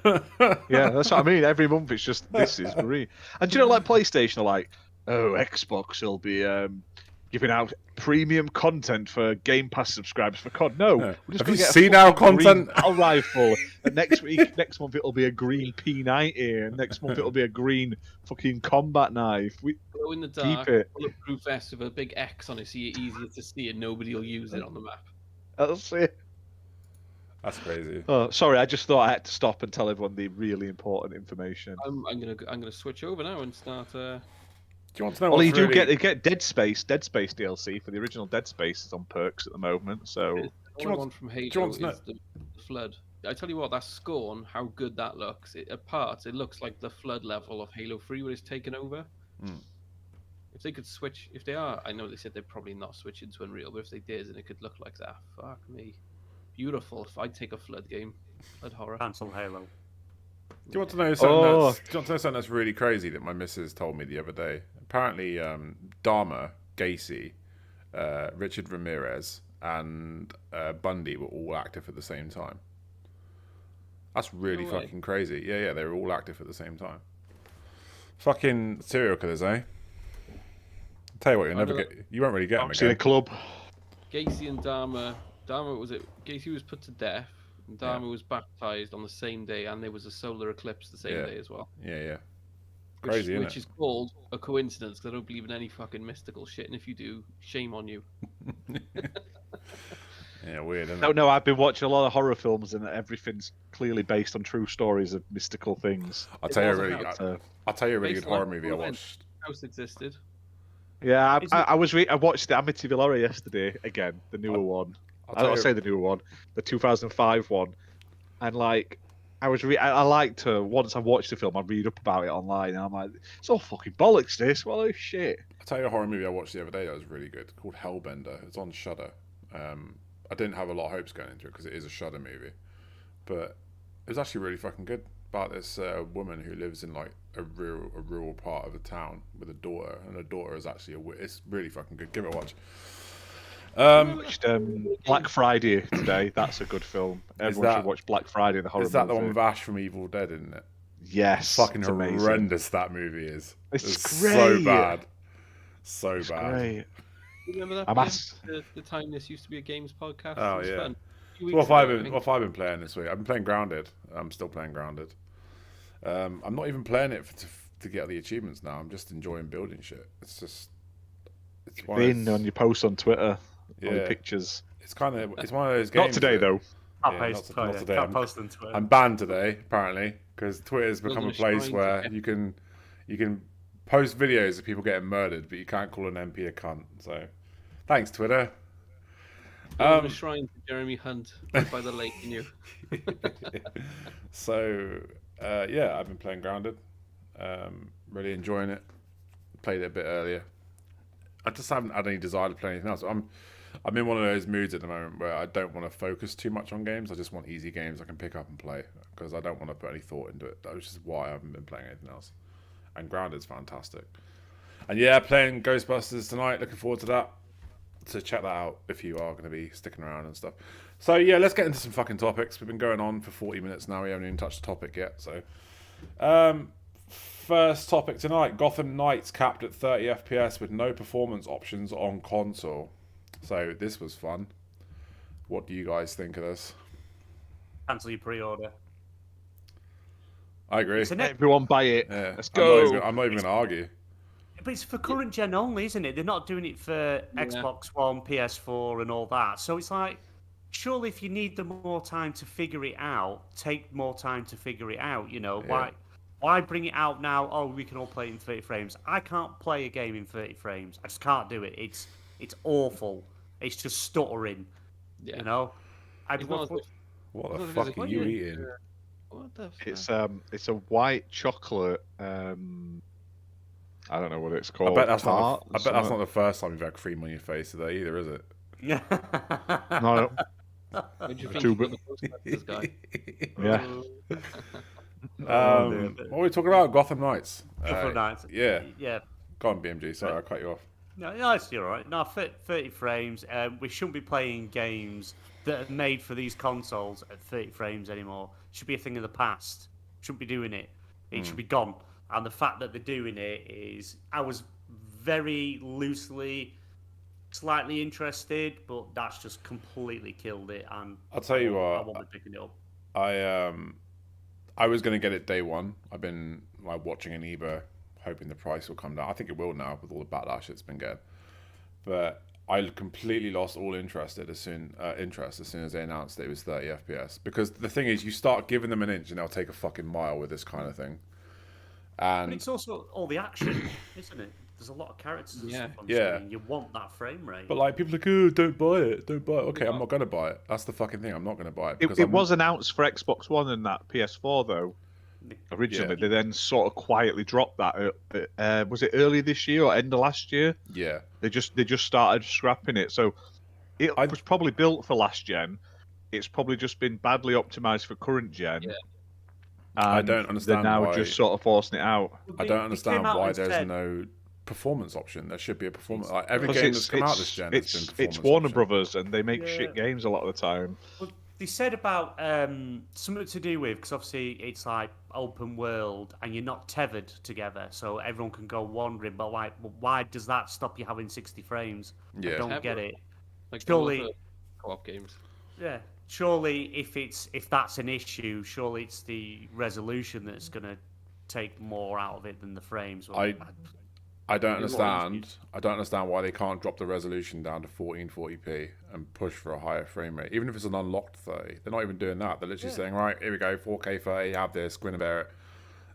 Yeah, that's what I mean. Every month it's just, this is green. And do you know, like PlayStation are like, oh, Xbox will be giving out premium content for Game Pass subscribers for COD. No, we're just have going you to get seen a our fucking green content? battle rifle. And next month it'll be a green P90, and next month it'll be a green fucking combat knife. Glow in the dark, bulletproof vest with a big X on it, so you're easier to see, and nobody will use it on the map. That's it. That's crazy. Oh, sorry, I just thought I had to stop and tell everyone the really important information. I'm gonna switch over now and start. Do you want to know? Well, you do get Dead Space DLC for the original Dead Space is on perks at the moment. So the one from Halo is the Flood. I tell you what, that Scorn, how good that looks. At parts, it looks like the Flood level of Halo 3 where it's taken over. If they could switch, if they are, I know they said they're probably not switching to Unreal, but if they did, and it could look like that, fuck me, beautiful. If I'd take a Flood game, Flood horror. Cancel Halo. Do you want to know something that's really crazy that my missus told me the other day? Apparently, Dahmer, Gacy, Richard Ramirez, and Bundy were all active at the same time. That's really fucking crazy. Yeah, they were all active at the same time. Fucking serial killers, eh? I'll tell you what, you won't really get them again. in a club. Gacy and Dahmer was it? Gacy was put to death, and Dahmer was baptized on the same day, and there was a solar eclipse the same day as well. Yeah. Crazy, isn't it? Which is called a coincidence, because I don't believe in any fucking mystical shit, and if you do, shame on you. Yeah, weird, isn't it? No, I've been watching a lot of horror films, and everything's clearly based on true stories of mystical things. I'll tell you a really good horror movie I watched. House existed. Yeah, I watched the Amityville yesterday again, the newer one. I'll say the newer one, the 2005 one, and like I like to, once I've watched the film, I read up about it online, and I'm like, it's all fucking bollocks. This, well, oh shit. I'll tell you a horror movie I watched the other day that was really good, called Hellbender. It's on Shudder. I didn't have a lot of hopes going into it because it is a Shudder movie, but it was actually really fucking good. About this woman who lives in like a rural part of a town with a daughter, and her daughter is actually it's really fucking good. Give it a watch. Watched Black Friday today. That's a good film. Everyone should watch Black Friday, the horror movie. Is that the one with Ash from Evil Dead, isn't it? Yes. Fucking horrendous that movie is. It's great. So bad. So bad. Great. Remember that? The time this used to be a games podcast. Oh yeah. Fun. What have I been playing this week? I've been playing Grounded. I'm still playing Grounded. I'm not even playing it to get the achievements now. I'm just enjoying building shit. It's just It's in on your posts on Twitter, or your Yeah. pictures. It's one of those games. Not today, though. Can't today. I'm, Post on Twitter. I'm banned today, apparently, because Twitter's become a place where you can post videos of people getting murdered, but you can't call an MP a cunt. So, thanks, Twitter. A shrine to Jeremy Hunt right by the lake, you. So, yeah, I've been playing Grounded. Really enjoying it. Played it a bit earlier. I just haven't had any desire to play anything else. I'm in one of those moods at the moment where I don't want to focus too much on games. I just want easy games I can pick up and play because I don't want to put any thought into it. Which is why I haven't been playing anything else. And Grounded's fantastic. And yeah, playing Ghostbusters tonight. Looking forward to that. So check that out if you are going to be sticking around and stuff. So yeah, let's get into some fucking topics. We've been going on for 40 minutes now. We haven't even touched the topic yet. So, first topic tonight: Gotham Knights capped at 30 FPS with no performance options on console. So this was fun. What do you guys think of this? Cancel your pre-order. I agree. Everyone buy it. Yeah. Let's go. I'm not even going to argue. But it's for current gen only, isn't it? They're not doing it for Xbox One, PS4, and all that. So it's like, surely if you need the more time to figure it out, take more time to figure it out. You know, why bring it out now? Oh, we can all play it in 30 frames. I can't play a game in 30 frames. I just can't do it. It's awful. It's just stuttering. Yeah. You know. What the fuck are you eating? What the fuck? It's a white chocolate. I don't know what it's called. I bet that's not the first time you've had cream on your face today either, is it? Yeah. No. What do you think of the Ghostbusters guy? Yeah. What are we talking about? Gotham Knights. Gotham Knights. Yeah. Yeah. Go on, BMG. Sorry, I cut you off. No, it's all right. No, 30 frames. We shouldn't be playing games that are made for these consoles at 30 frames anymore. It should be a thing of the past. Shouldn't be doing it. It should be gone. And the fact that they're doing it is, I was very loosely, slightly interested, but that's just completely killed it. And I'll tell you what, I won't be picking it up. I was going to get it day one. I've been like watching ENEBA, hoping the price will come down. I think it will now with all the backlash it's been getting. But I completely lost all interest as soon as they announced that it was 30 FPS. Because the thing is, you start giving them an inch and they'll take a fucking mile with this kind of thing. And but it's also all the action, isn't it? There's a lot of characters and stuff on screen. You want that frame rate. But like people are like, oh, don't buy it. Okay, I'm not going to buy it. That's the fucking thing. I'm not going to buy it. It was announced for Xbox One and that PS4 though. Originally, they then sort of quietly dropped that. Was it early this year or end of last year? Yeah. They just started scrapping it. So it was probably built for last gen. It's probably just been badly optimized for current gen. Yeah. I don't understand they're now why just sort of forcing it out. I don't understand why there's no performance option. There should be a performance. Like every game that's come out this gen has been performance. It's Warner Brothers, and they make shit games a lot of the time. Well, they said about something to do with, because obviously it's like open world and you're not tethered together, so everyone can go wandering. But like, why does that stop you having 60 frames? Yeah. I don't get it. Like surely co-op games. Yeah. Surely, if that's an issue, surely it's the resolution that's going to take more out of it than the frames. Well, I don't understand. I don't understand why they can't drop the resolution down to 1440p and push for a higher frame rate, even if it's an unlocked 30. They're not even doing that. They're literally saying, right, here we go, 4K 30, have this, grin about it.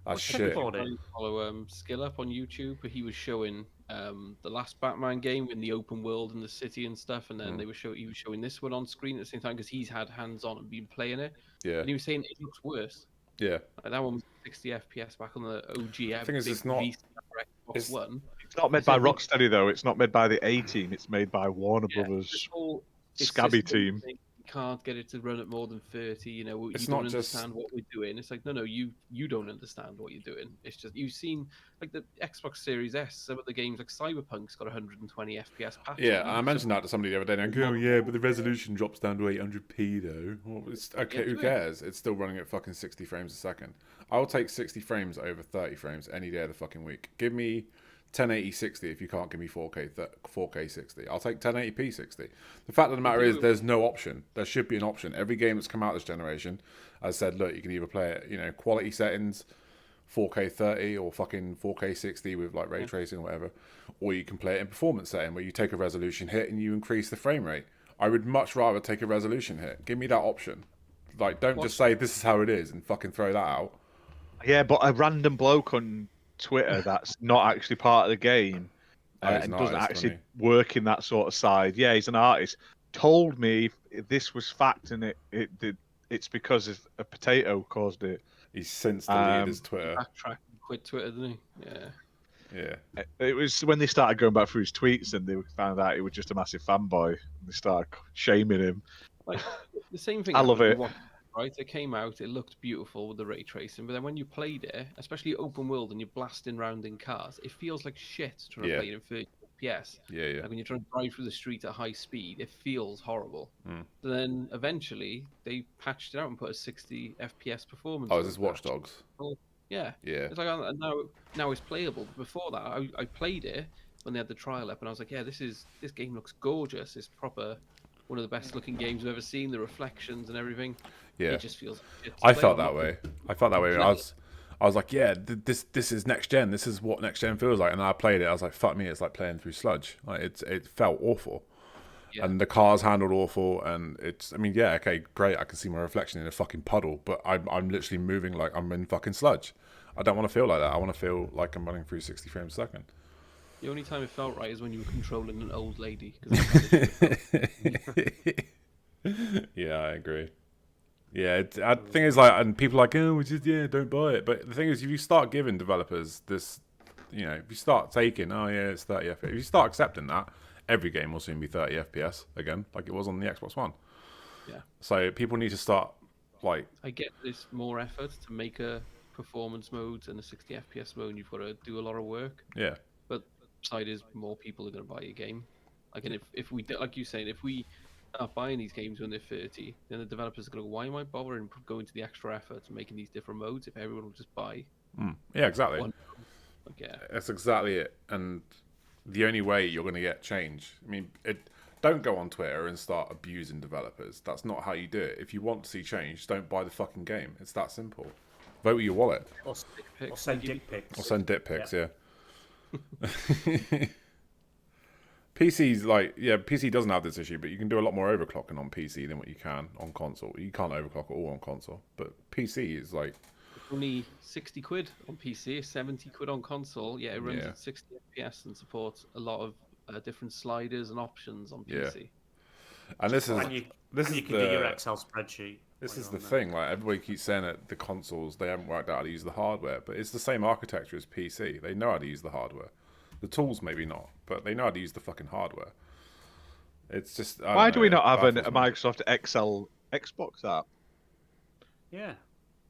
That's shit. I follow Skill Up on YouTube, but he was showing the last Batman game in the open world in the city and stuff, and then he was showing this one on screen at the same time because he's had hands on and been playing it. Yeah. And he was saying it looks worse. Yeah. Like that one was 60 FPS back on the OG. I think it's not. Xbox One. It's not made by Rocksteady though. It's not made by the A team. It's made by Warner Brothers. Scabby team. You can't get it to run at more than 30. You know, it's you not don't just... understand what we're doing. It's like, no, you don't understand what you're doing. It's just you've seen like the Xbox Series S. Some of the games like Cyberpunk's got 120 FPS patch. Yeah, I mentioned that to somebody the other day. And I go, oh yeah, but the resolution drops down to 800p though. Well, okay, who cares? It's still running at fucking 60 frames a second. I'll take 60 frames over 30 frames any day of the fucking week. Give me 1080 60 if you can't give me 4K 60. I'll take 1080p 60. The fact of the matter is there's no option. There should be an option. Every game that's come out this generation has said, look, you can either play it, quality settings, 4K 30 or fucking 4K 60 with like ray tracing or whatever, or you can play it in performance setting where you take a resolution hit and you increase the frame rate. I would much rather take a resolution hit. Give me that option. Like, don't just say this is how it is and fucking throw that out. Yeah, but a random bloke on Twitter that's not actually part of the game and doesn't actually work in that sort of side. Yeah, he's an artist. Told me this was fact and it's because a potato caused it. He's since deleted his Twitter. Backtrack and quit Twitter, didn't he? Yeah. Yeah. It was when they started going back through his tweets and they found out he was just a massive fanboy. And they started shaming him. Like the same thing. I love it. Right, it came out, it looked beautiful with the ray tracing, but then when you played it, especially open world, and you're blasting around in cars, it feels like shit trying to play it in 30 FPS. Yeah. Like when you're trying to drive through the street at high speed, it feels horrible. So then eventually they patched it out and put a 60 FPS performance. Oh, is this Watch Dogs? Yeah. Yeah. It's like now it's playable. But before that, I played it when they had the trial up, and I was like, yeah, this game looks gorgeous. It's proper. One of the best looking games I've ever seen. The reflections and everything. Yeah, it just feels. I felt that way. I was like, yeah, this is next gen. This is what next gen feels like. And I played it. I was like, fuck me, it's like playing through sludge. Like it felt awful. Yeah. And the cars handled awful. And I mean, yeah, okay, great. I can see my reflection in a fucking puddle, but I'm literally moving like I'm in fucking sludge. I don't want to feel like that. I want to feel like I'm running through 60 frames a second. The only time it felt right is when you were controlling an old lady. Yeah, I agree. Yeah, the thing is, like, and people are like, oh, don't buy it. But the thing is, if you start giving developers this, if you start taking, oh yeah, it's 30 FPS. If you start accepting that, every game will soon be 30 FPS again, like it was on the Xbox One. Yeah. So people need to start, like. I get this more effort to make a performance mode and a 60 FPS mode. You've got to do a lot of work. Yeah. But the side is more people are going to buy your game. Like, and if we, like you saying, if we are buying these games when they're 30, then the developers are going to go, why am I bothering going to the extra effort to making these different modes if everyone will just buy? Yeah, exactly. Like, yeah. That's exactly it. And the only way you're going to get change, I mean, don't go on Twitter and start abusing developers. That's not how you do it. If you want to see change, don't buy the fucking game. It's that simple. Vote with your wallet. Or send dick pics. Or send dick pics, yeah. PC's like, yeah, PC doesn't have this issue, but you can do a lot more overclocking on PC than what you can on console. You can't overclock at all on console, but PC is like only 60 quid on PC, 70 quid on console. Yeah, it runs at 60 FPS and supports a lot of different sliders and options on PC. Yeah. And this is you can do your Excel spreadsheet. This is the thing. Like everybody keeps saying that the consoles they haven't worked out how to use the hardware, but it's the same architecture as PC. They know how to use the hardware. The tools maybe not, but they know how to use the fucking hardware. It's just why do we not have a Microsoft Excel Xbox app? Yeah.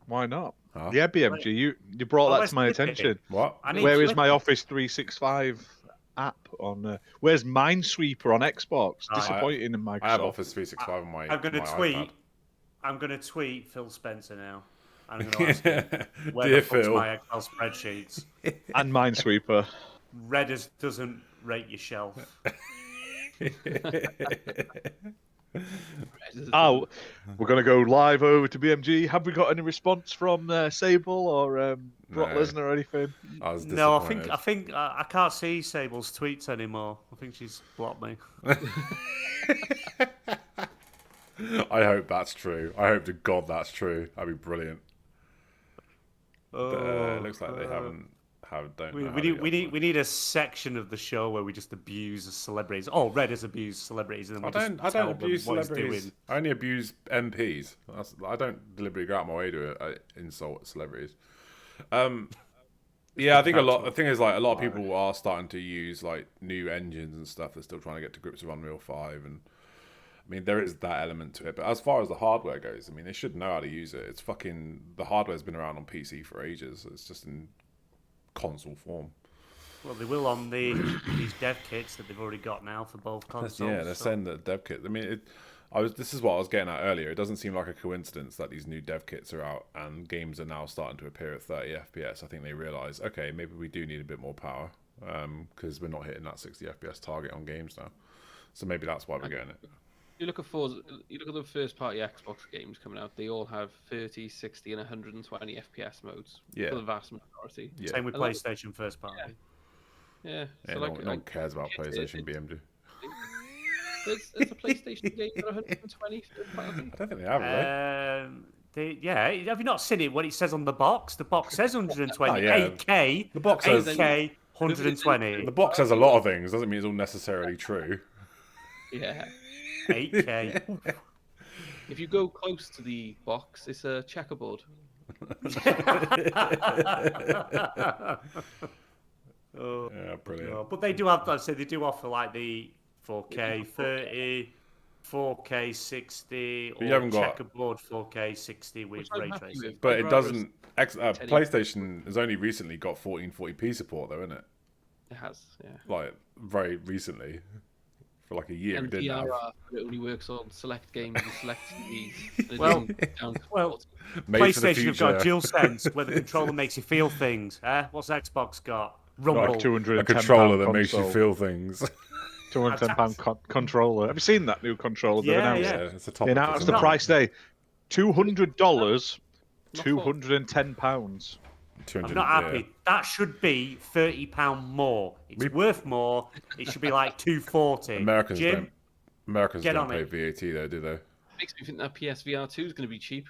Why not? Huh? Yeah, BMG, you brought that to my attention. What? Where is my Office 365 app on? Where's Minesweeper on Xbox? Disappointing in Microsoft. I have Office 365 on my. I'm going to tweet. iPad. I'm going to tweet Phil Spencer now. I'm going to ask him where Dear the fuck's Phil. my Excel spreadsheets. And Minesweeper. Reddit doesn't rate your shelf. Oh, we're going to go live over to BMG. Have we got any response from Sable or Brock Lesnar or anything? No, I think I can't see Sable's tweets anymore. I think she's blocked me. I hope that's true. I hope to God that's true. That'd be brilliant. It looks like they haven't. We need a section of the show where we just abuse celebrities. Oh, Reddit's abuse celebrities, and then I don't abuse celebrities. I only abuse MPs. I don't deliberately go out my way to insult celebrities. Yeah, I think the thing is like a lot of people are starting to use like new engines and stuff. They're still trying to get to grips with Unreal 5, and I mean there is that element to it. But as far as the hardware goes, I mean they should know how to use it. It's fucking the hardware's been around on PC for ages. It's just in console form. Well, they will on these dev kits that they've already got now for both consoles. Yeah, they're saying that dev kit. I mean, this is what I was getting at earlier. It doesn't seem like a coincidence that these new dev kits are out and games are now starting to appear at 30 FPS. I think they realise, okay, maybe we do need a bit more power because we're not hitting that 60 FPS target on games now. So maybe that's why we're getting it. You look at the first-party Xbox games coming out. They all have 30, 60, and 120 FPS modes for the vast majority. Yeah. Same with PlayStation first party. Yeah. Yeah, So no one cares about PlayStation BMG. There's a PlayStation game for 120 first party. I don't think they have, Have you not seen it? What it says on the box? The box says 120. Oh, yeah. 8K. The box says 8K. 120. the box says a lot of things. Doesn't mean it's all necessarily true. Yeah. 8K. If you go close to the box, it's a checkerboard. Yeah, brilliant. But they do have, I'd say they do offer like the 4K 30, 4K 60, But you or haven't got- checkerboard 4K 60 with ray tracing. But I'd it rather doesn't. PlayStation has only recently got 1440p support, though, isn't it? It has, yeah. Like very recently, for like a year. And It didn't have. PRR, but it only works on select games and select TVs. Well, well, Made for the PlayStation have got future. DualSense, where the controller makes you feel things. What's Xbox got? Rumble. Like 210 a controller that pound makes you console. feel things. £210 controller. Have you seen that new controller? they've Yeah, announced? yeah. It's a top. They announced the price today. $200, £210. I'm not happy. That should be £30 more. It's worth more. It should be like $240. Americans Jim, get don't on pay it. VAT though, do they? makes me think that PSVR 2 is going to be cheap.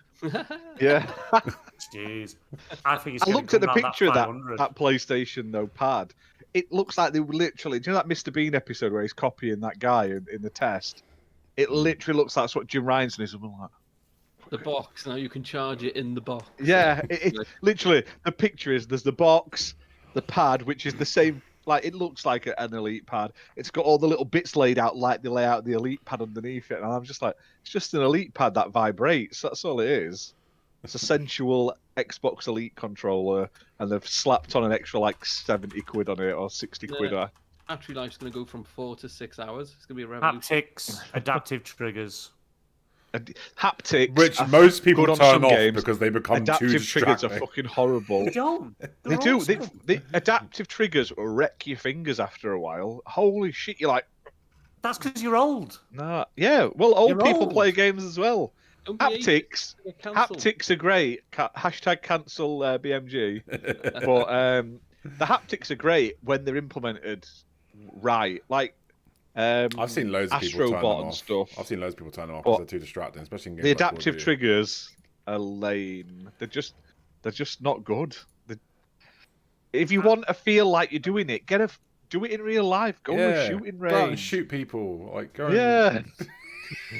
Yeah. Jeez. I think it's I gonna looked at the come round picture of that, 500. that PlayStation though pad. It looks like they were literally. Do you know that Mr. Bean episode where he's copying that guy in the test? It literally looks like what Jim Ryan's done. Is something like. The box, now you can charge it in the box. Yeah, it literally the picture is there's the box, the pad, which is the same. Like it looks like an Elite pad. It's got all the little bits laid out like they lay out the Elite pad underneath it, and I'm just like, it's just an Elite pad that vibrates. That's all it is. It's a sensual Xbox Elite controller, and they've slapped on an extra like 70 quid on it or 60 quid. Yeah. Battery life's going to go from 4 to 6 hours. It's going to be a revolution. Haptics, adaptive triggers. Haptics, Which are most people good on turn some off games. because they become too Adaptive triggers distracting. are fucking horrible. They don't. They do. The adaptive triggers wreck your fingers after a while. Holy shit! You're like, That's because you're old. nah. Yeah. Well, old You're people old. play games as well. Don't be Haptics. cancel. Haptics are great. Hashtag cancel BMG. But the haptics are great when they're implemented right. Like I've seen loads of people turn them Astrobot and off. stuff. I've seen loads of people turn them off But because they're too distracting, especially in games The like Call of adaptive Duty. triggers are lame. They're just not good. If you want to feel like you're doing it, do it in real life. Go on a shooting Go out and range. shoot people. Like go and- Yeah.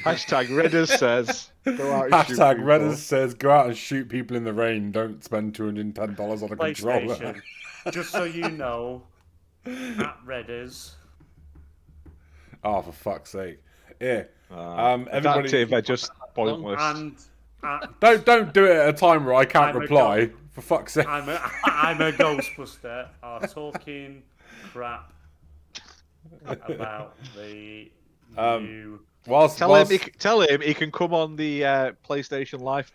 Hashtag Redders says. Go out and shoot Hashtag people. Reddit says go out and shoot people in the rain. Don't spend $210 on a controller. PlayStation. Just so you know, at Redders. Oh, for fuck's sake! Yeah. Adaptive Everybody, are just pointless. And don't do it at a time where I can't I'm a reply. For fuck's sake! I'm a Ghostbuster are talking crap about the new. Tell him he can come on the PlayStation Live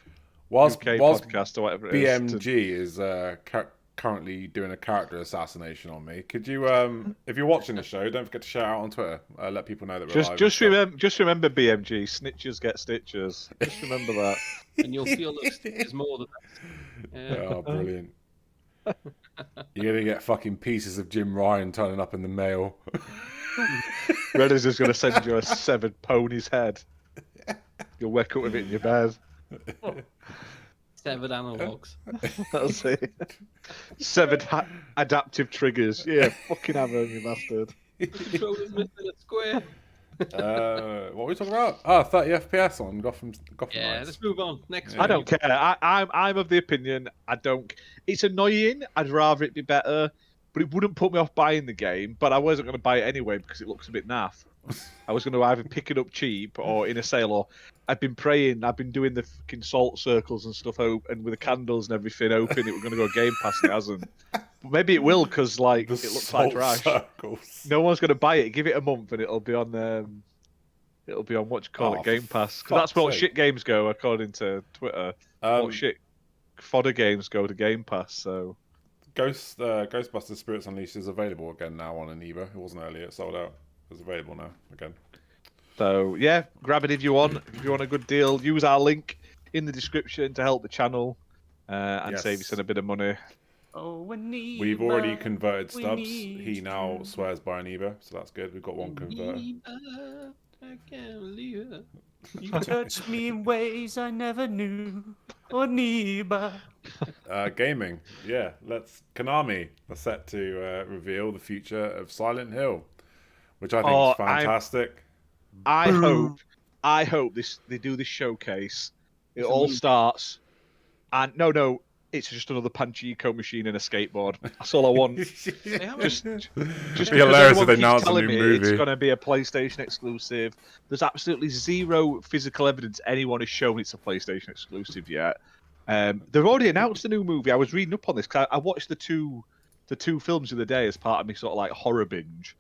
whilst UK podcast or whatever it is. BMG is currently doing a character assassination on me. Could you, if you're watching the show, don't forget to share out on Twitter. Let people know that we're live. Just remember BMG. Snitches get stitches. Just remember that. And you'll feel those stitches more than that. Yeah. Oh, brilliant! You're gonna get fucking pieces of Jim Ryan turning up in the mail. Redders is going to send you a severed pony's head. You'll wake up with it in your bed. Severed analogs. That's it. Severed adaptive triggers. Yeah, fucking have them, you bastard. Controller's missing a square. What were we talking about? 30 FPS on Gotham Yeah, Knights. let's move on. Next I don't care. I'm of the opinion I don't. It's annoying. I'd rather it be better, but it wouldn't put me off buying the game. But I wasn't going to buy it anyway because it looks a bit naff. I was going to either pick it up cheap or in a sale, or I've been praying. I've been doing the fucking salt circles and stuff, and with the candles and everything, hoping it was going to go Game Pass. And it hasn't. But maybe it will because like The it looks like salt trash. circles. No one's going to buy it. Give it a month and it'll be on. It'll be on what you call Oh, it, Game Pass. fuck's Because that's what sake. shit games go, according to Twitter. What shit fodder games go to Game Pass. So Ghostbusters Spirits Unleashed is available again now on ENEBA. It wasn't earlier. It sold out. It's available now again. So yeah, grab it if you want. If you want a good deal, use our link in the description to help the channel and Yes. save us a bit of money. Oh, ENEBA, We've already converted we Stubbs. need He now you. swears by ENEBA, so that's good. We've got one converter. I can't believe it. You touch me in ways I never knew. ENEBA. Gaming, yeah. Konami are set to reveal the future of Silent Hill, which I think is fantastic. I hope they do this showcase. It It's a all movie. starts, and no, it's just another Pachinko machine and a skateboard. That's all I want. They haven't- just It'd because be hilarious if everyone they keeps announced a telling new me movie. it's going to be a PlayStation exclusive. There's absolutely zero physical evidence anyone has shown it's a PlayStation exclusive yet. They've already announced the new movie. I was reading up on this because I watched the two films of the day as part of me sort of like horror binge,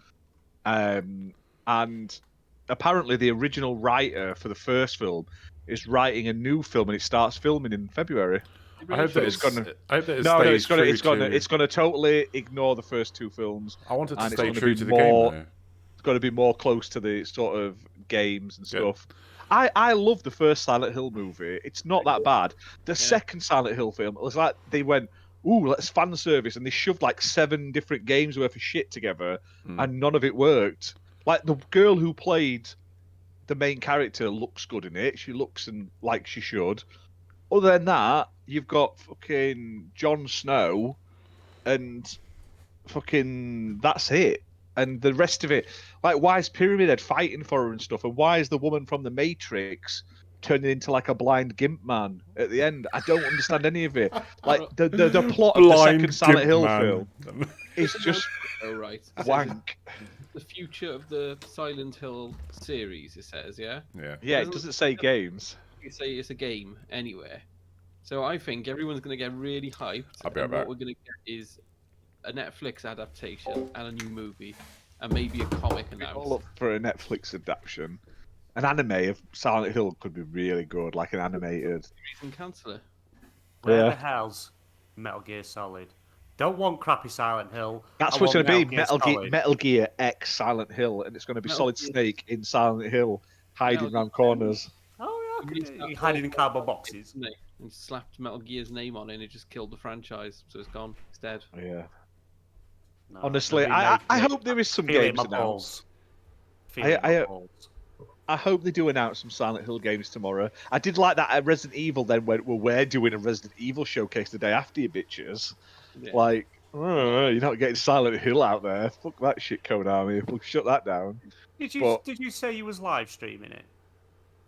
and apparently the original writer for the first film is writing a new film and it starts filming in February. I hope that it's gonna- I hope that No, stays it's true gonna to- totally ignore the first two films. I want it to and it's stay gonna true be to the more- game, though. It's going to be more close to the sort of games and Good. stuff. I love the first Silent Hill movie. It's not that bad. The second Silent Hill film, it was like they went, ooh, let's fan service, and they shoved like 7 different games worth of shit together, and none of it worked. Like the girl who played the main character looks good in it. She looks like she should. Other than that, you've got fucking Jon Snow, and fucking that's it. And the rest of it, like, why is Pyramid Head fighting for her and stuff? And why is the woman from the Matrix turning into like a blind gimp man at the end? I don't understand any of it. Like the plot of the second Silent Hill film is just Oh right. It says wank. the future of the Silent Hill series. It says, yeah. Yeah. Yeah, it doesn't say games. You say it's a game anywhere. So I think everyone's going to get really hyped. I'll be right and back. what we're going to get is a Netflix adaptation and a new movie, and maybe a comic All announced. up for a Netflix adaptation. An anime of Silent Hill could be really good, like an animated. Reason cancel it. Where Yeah. the hell's Metal Gear Solid? Don't want crappy Silent Hill. That's I what's want going to be Solid. Metal Gear X Silent Hill, and it's going to be Metal Solid Gear- Snake in Silent Hill, hiding Metal around Gear- corners. Oh He yeah, released that hiding in whole- cardboard boxes. Isn't it? And slapped Metal Gear's name on it, and it just killed the franchise, so it's gone. It's dead. Yeah. No, Honestly, they'll I remake it. hope there is some Feel it in games my announced. balls. Feel it in my balls. I hope they do announce some Silent Hill games tomorrow. I did like that at Resident Evil then went, well, we're doing a Resident Evil showcase the day after you bitches. Yeah. Like, oh, you're not getting Silent Hill out there. Fuck that shit, Konami. We'll shut that down. Did you but- did you say you was live streaming it?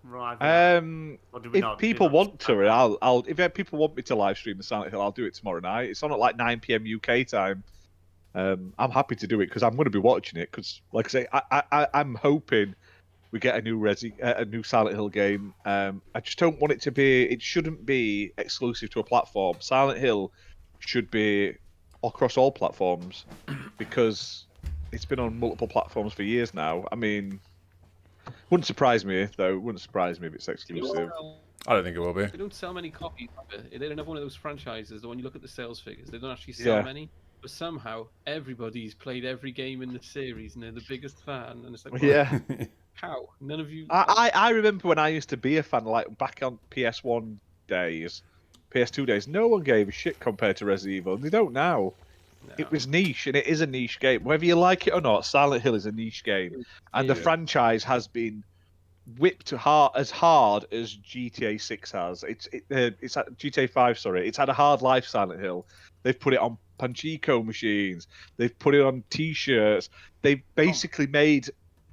Right. Or did we If not- people did we not want to, I'll if people want me to live stream the Silent Hill, I'll do it tomorrow night. It's on at like 9 p.m. UK time. I'm happy to do it because I'm going to be watching it. Because, like I say, I'm hoping we get a new Silent Hill game. I just don't want it to be. It shouldn't be exclusive to a platform. Silent Hill should be across all platforms because it's been on multiple platforms for years now. I mean, wouldn't surprise me though. Wouldn't surprise me if it's exclusive. I don't think it will be. They don't sell many copies of it. They don't have one of those franchises. When you look at the sales figures, they don't actually sell Yeah. many. But somehow everybody's played every game in the series and they're the biggest fan. And it's like, well, Yeah. how? None of you. I remember when I used to be a fan, like back on PS1 days, PS2 days, no one gave a shit compared to Resident Evil. They don't now. No. It was niche, and it is a niche game. Whether you like it or not, Silent Hill is a niche game. And the Yeah. franchise has been whipped hard as GTA 6 has. It's at GTA 5, sorry. It's had a hard life, Silent Hill. They've put it on Pachinko machines. They've put it on T-shirts. They've basically made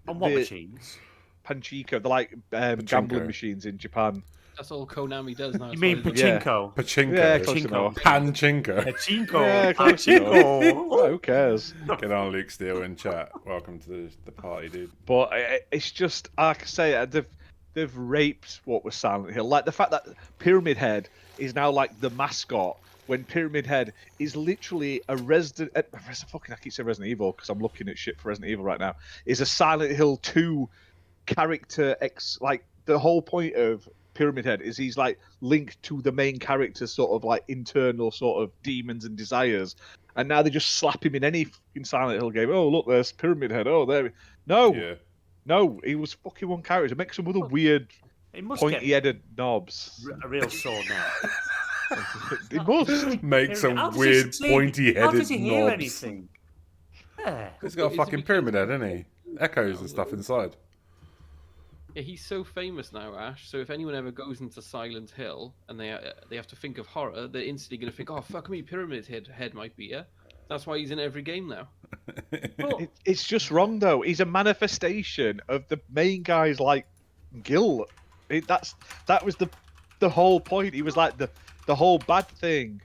On what the- machines? Pachinko. They're like gambling machines in Japan. That's all Konami does now. You as mean far as- Yeah. pachinko? Pachinko. Yeah, close Pachinko. enough. Panchinko. Pachinko. Yeah, close enough. Pachinko. Well, who cares? Get on, Luke Steele in chat. Welcome to the party, dude. But it's just, like I say, they've raped what was Silent Hill. Like the fact that Pyramid Head is now like the mascot, when Pyramid Head is literally a Resident. Fucking, I keep saying Resident Evil because I'm looking at shit for Resident Evil right now. Is a Silent Hill 2 character. Like the whole point of Pyramid Head is he's like linked to the main character's sort of like internal sort of demons and desires. And now they just slap him in any fucking Silent Hill game. Oh, look, there's Pyramid Head. Oh, there. No, Yeah. No, he was fucking one character. Make some other weird It must get pointy-headed knobs. a real sore neck. He must. Make How some does he weird see- pointy-headed How does he hear knobs. anything? Yeah. He's got a Is it fucking because- pyramid head, isn't he? Echoes and stuff inside. Yeah, he's so famous now, Ash. So if anyone ever goes into Silent Hill and they have to think of horror, they're instantly going to think, "Oh, fuck me, Pyramid Head might be here." That's why he's in every game now. It's just wrong though. He's a manifestation of the main guy's like guilt. That was the whole point. He was like the whole bad thing.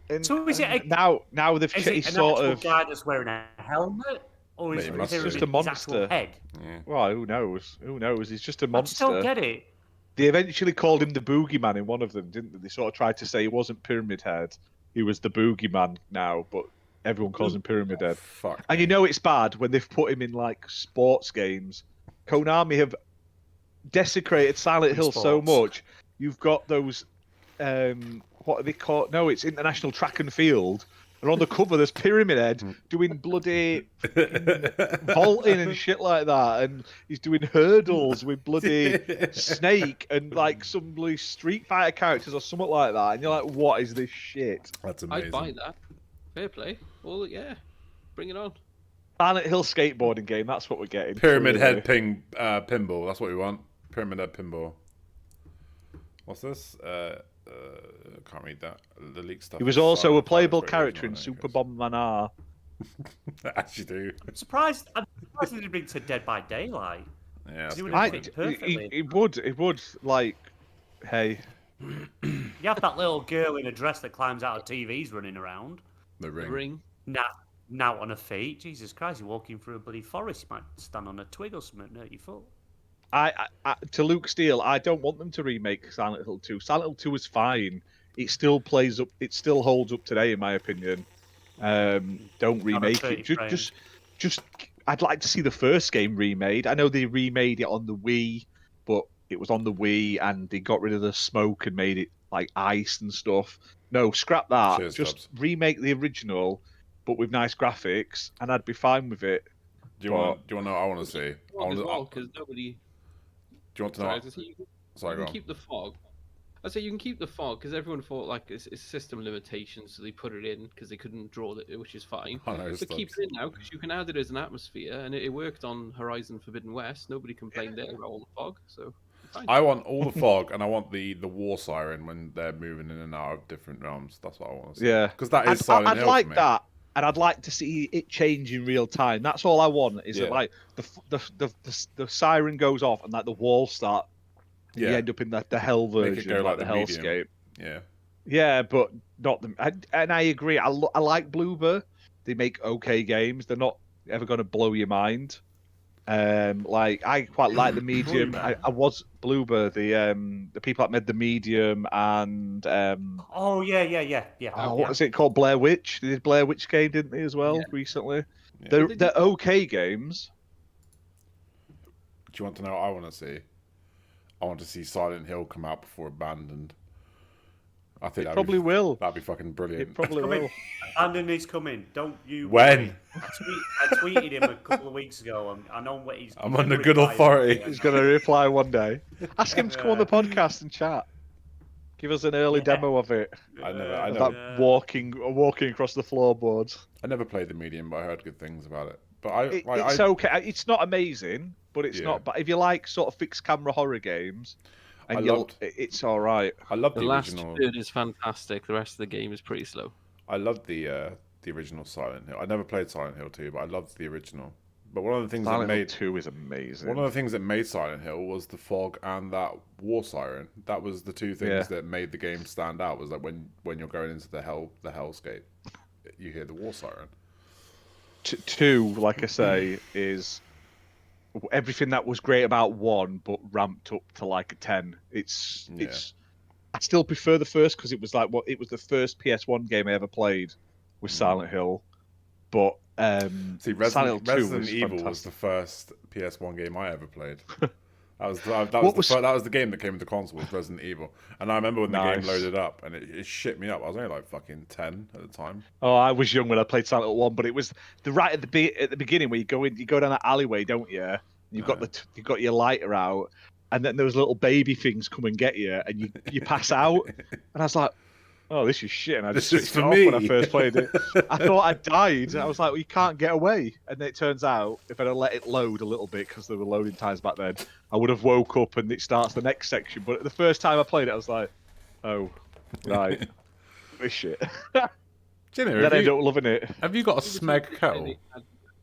And, So is it a- now they've Is it he's an sort actual of guy that's wearing a helmet? Or is, Mate, is must there be. Just a his actual monster. head? Yeah. well, who knows? Who knows? He's just a I just don't monster. get it. They eventually called him the Boogeyman in one of them, didn't they? They sort of tried to say he wasn't Pyramid Head. He was the Boogeyman now, but everyone calls him Pyramid Head. Fuck. And you know it's bad when they've put him in like sports games. Konami have desecrated Silent Hill so Sports. much. You've got those, what are they called? No, it's International Track and Field. And on the cover, there's Pyramid Head doing bloody vaulting and shit like that. And he's doing hurdles with bloody Snake and like some bloody Street Fighter characters or something like that. And you're like, what is this shit? That's I'd amazing. buy that. Fair play. Well, yeah, bring it on. Silent Hill skateboarding game, that's what we're getting. Pyramid clearly. Head pinball. That's what we want. Pyramid Head pinball. What's this? Can't read that. The leak stuff. He was is also a silent, playable very character original, in I think Super it Bomberman R. is. As you do. I'm surprised they didn't bring to Dead by Daylight. Yeah. He that's would good. have fit perfectly. It would, like, hey. You have that little girl in a dress that climbs out of TVs running around. The ring. Ring. Now on her feet. Jesus Christ, you're walking through a bloody forest. You might stand on a twig or something and hurt your foot. To Luke Steele, I don't want them to remake Silent Hill 2. Silent Hill 2 is fine. It still plays up. It still holds up today, in my opinion. Don't remake 30 it. frames. Just. I'd like to see the first game remade. I know they remade it on the Wii, but it was on the Wii, and they got rid of the smoke and made it like ice and stuff. No, scrap that. Cheers, just Tubbs. remake the original, but with nice graphics, and I'd be fine with it. Do you want to know what I want to see? Fog as well, Do because nobody. you want to know? Sorry, What, you sorry, go can on. keep the fog. I say you can keep the fog because everyone thought like it's system limitations, so they put it in because they couldn't draw it, which is fine. I know, But keep it in now because you can add it as an atmosphere, and it worked on Horizon Forbidden West. Nobody complained there about all the fog, so fine. I want all the fog, and I want the war siren when they're moving in and out of different realms. That's what I want to see. Yeah, because that is Silent I'd Hill like for me. that, and I'd like to see it change in real time. That's all I want. Is Yeah. that like the siren goes off and like the walls start. Yeah. You end up in the hell Make it version, go like like the the medium. hellscape. Yeah. Yeah, but not them. And I agree. I like Bloober. They make okay games. They're not ever going to blow your mind. Like I quite like the medium. I was Bloober, the people that made the medium, and Oh yeah. what was it called? Blair Witch. They did Blair Witch game, didn't they, as well recently? Yeah. They're okay games. Do you want to know what I want to see? I want to see Silent Hill come out before Abandoned. I think It probably will. That'd be fucking brilliant. It probably Coming. will. Abandon is coming. Don't you When? worry. I tweeted him a couple of weeks ago. I know what he's. I'm under good authority. He's going to reply one day. Ask him to come on the podcast and chat. Give us an early demo of it. I Of never, that walking across the floorboards. I never played the medium, but I heard good things about it. But It's okay. It's not amazing, but it's Yeah. not. But if you like sort of fixed camera horror games, and it's all right. I love The the last original. third is fantastic. The rest of the game is pretty slow. I loved the original Silent Hill. I never played Silent Hill 2, but I loved the original. But one of the things Silent that Hill made 2 is amazing. one of the things that made Silent Hill was the fog and that war siren. That was the two things that made the game stand out. Was that when you're going into the hellscape, you hear the war siren. 2, like I say, is everything that was great about 1, but ramped up to like a 10. It's. I still prefer the first because it was like it was the first PS1 game I ever played with Silent Hill, but See, Silent Hill 2 Resident was Evil fantastic. was the first PS1 game I ever played. That was the game that came with the console, was Resident Evil. And I remember when the game Nice. loaded up, and it shit me up. I was only like fucking 10 at the time. Oh, I was young when I played Silent Hill 1, but it was right at the beginning where you go down that alleyway, don't you? You've got you've got your lighter out, and then those little baby things come and get you, and you pass out. And I was like, "Oh, this is shit!" And I just This is switched it for off when I me. first played it. I thought I died. I was like, "Well, you can't get away." And then it turns out, if I'd have let it load a little bit, because there were loading times back then, I would have woke up and it starts the next section. But the first time I played it, I was like, "Oh, right, this shit." Jenny, Then I ended up loving it. have you got a Smeg kettle?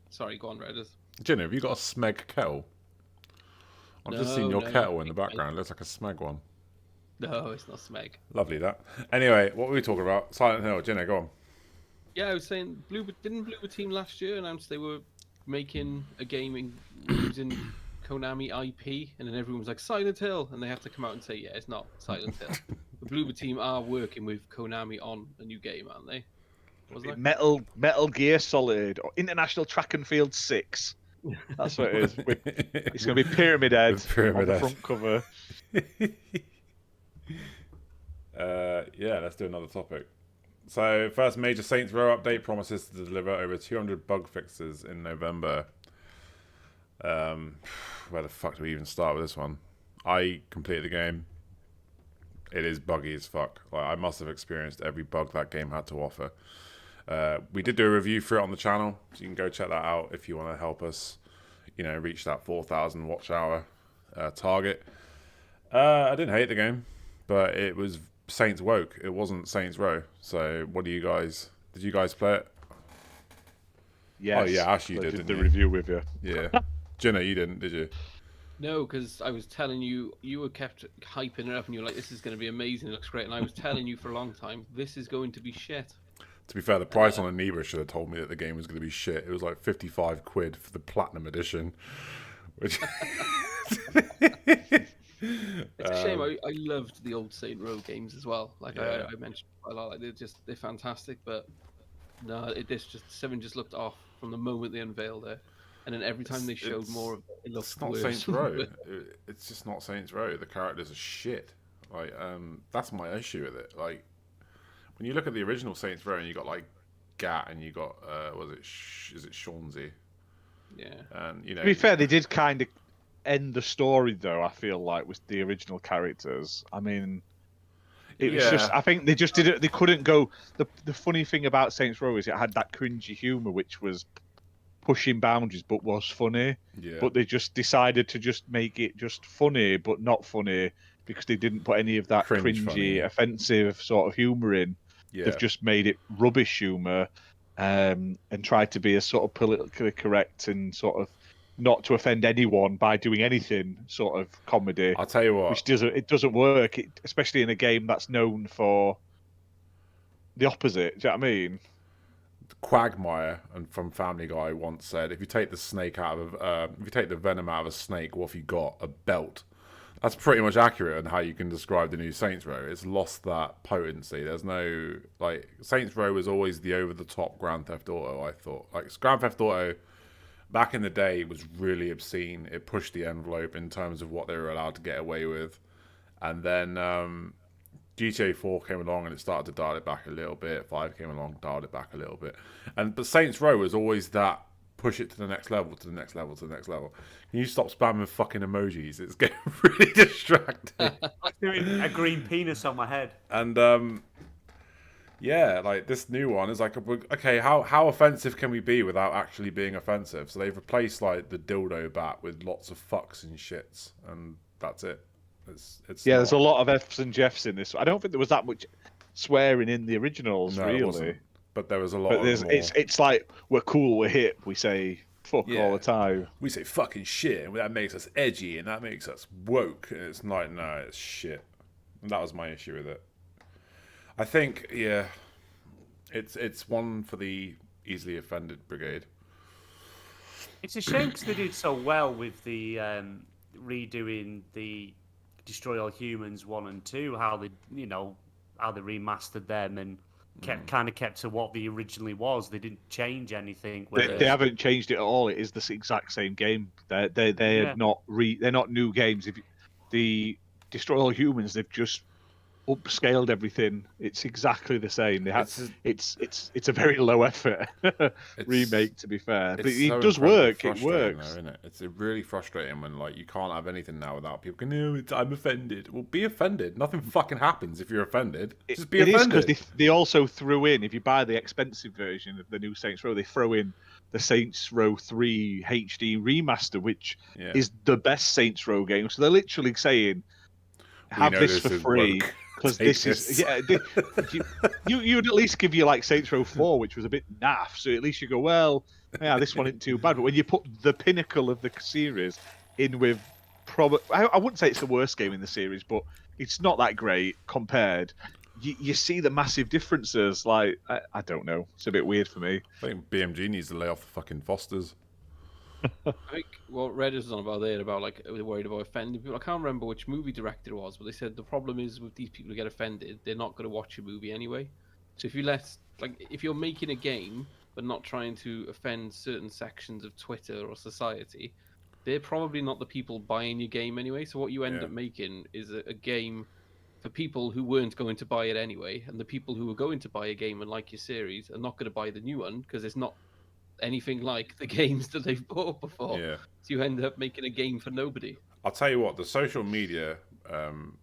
Sorry, go on, Reddit. Jenny, have you got a Smeg kettle? I've just seen No, your no, kettle in the background. It looks like a Smeg one. No, it's not Smeg. Lovely, that. Anyway, what were we talking about? Silent Hill. Jenny, go on. Yeah, I was saying, didn't Bloober Team last year announce they were making a game using Konami IP, and then everyone was like, Silent Hill, and they have to come out and say, yeah, it's not Silent Hill. The Bloober Team are working with Konami on a new game, aren't they? Wasn't it? Metal Gear Solid or International Track and Field 6. That's what it is. It's going to be Pyramid Head on the front cover. Yeah, let's do another topic. So, first major Saints Row update promises to deliver over 200 bug fixes in November. Where the fuck do we even start with this one? I completed the game. It is buggy as fuck. Like, I must have experienced every bug that game had to offer. We did do a review for it on the channel, so you can go check that out if you want to help us, reach that 4,000 watch hour target. I didn't hate the game, but it was Saints Woke. It wasn't Saints Row. So, did you guys play it? Yes. Oh yeah, Ash, you I did, did didn't the you? review with you. Yeah. Jenna, you didn't, did you? No, because I was telling you, you were kept hyping it up, and you were like, this is going to be amazing, it looks great. And I was telling you for a long time, this is going to be shit. To be fair, the price on ENEBA should have told me that the game was going to be shit. It was like 55 quid for the Platinum Edition. Which... It's a shame. I loved the old Saint Row games as well. Like Yeah. I mentioned quite a lot. Like they're fantastic, but no, Seven just looked off from the moment they unveiled it, and then every time they showed more of it, it looked It's not worse. Saints Row. It's just not Saints Row. The characters are shit. Like, that's my issue with it. Like, when you look at the original Saints Row and you got like Gat and you got is it Shaunzi? Yeah. And To be fair, they did kind of end the story though. I feel like with the original characters. I mean, it was just. I think they just did it. They couldn't go. The funny thing about Saints Row is it had that cringy humor, which was pushing boundaries, but was funny. Yeah. But they just decided to just make it just funny, but not funny, because they didn't put any of that Cringe cringy, funny. offensive sort of humor in. Yeah. They've just made it rubbish humor, and tried to be a sort of politically correct and sort of not to offend anyone by doing anything sort of comedy. I'll tell you what. Which doesn't work, especially in a game that's known for the opposite. Do you know what I mean? Quagmire and from Family Guy once said, if you take the venom out of a snake, what have you got? A belt. That's pretty much accurate on how you can describe the new Saints Row. It's lost that potency. There's no, like, Saints Row was always the over-the-top Grand Theft Auto, I thought. Like, Grand Theft Auto, back in the day, was really obscene. It pushed the envelope in terms of what they were allowed to get away with. And then GTA 4 came along and it started to dial it back a little bit. 5 came along, dialed it back a little bit. But Saints Row was always that, push it to the next level, to the next level, to the next level. Can you stop spamming fucking emojis? It's getting really distracting. Doing a green penis on my head. And yeah, like this new one is like, okay, how offensive can we be without actually being offensive? So they've replaced like the dildo bat with lots of fucks and shits, and that's it. It's Yeah, there's a lot of F's and Jeffs in this. I don't think there was that much swearing in the originals, No, it really. wasn't. But there was a lot. But of more. it's like we're cool, we're hip. We say fuck all the time. We say fucking shit, and that makes us edgy, and that makes us woke. And it's like, no, it's shit. And that was my issue with it. I think, yeah, it's one for the easily offended brigade. It's a shame because they did so well with the redoing the Destroy All Humans 1 and 2, how they remastered them and kept to what they originally was. They didn't change anything. They haven't changed it at all. It is the exact same game. They're not new games. If the Destroy All Humans, they've just upscaled everything. It's exactly the same. They have, It's it's a very low effort remake, to be fair, but it's it so does incredibly work. It frustrating, works. though, isn't it? It's really frustrating when like you can't have anything now without people going, "No, I'm offended." Well, be offended. Nothing fucking happens if you're offended. Just be It is because offended. they also threw in, if you buy the expensive version of the new Saints Row, they throw in the Saints Row 3 HD remaster, which Yeah. is the best Saints Row game. So they're literally saying, We have know this this for is free woke. because Take this this. is you'd at least give you like Saints Row 4, which was a bit naff. So at least you go, well, yeah, this one isn't too bad. But when you put the pinnacle of the series in with I wouldn't say it's the worst game in the series, but it's not that great compared. You see the massive differences. Like I don't know, it's a bit weird for me. I think BMG needs to lay off the fucking Fosters. I think what Reddit was on about there, about like they're worried about offending people. I can't remember which movie director it was, but they said the problem is with these people who get offended, they're not going to watch your movie anyway. So if you if you're making a game but not trying to offend certain sections of Twitter or society, they're probably not the people buying your game anyway. So what you end up making is a game for people who weren't going to buy it anyway, and the people who were going to buy a game and like your series are not going to buy the new one because it's not anything like the games that they've bought before. Yeah. So you end up making a game for nobody. I'll tell you what, the social media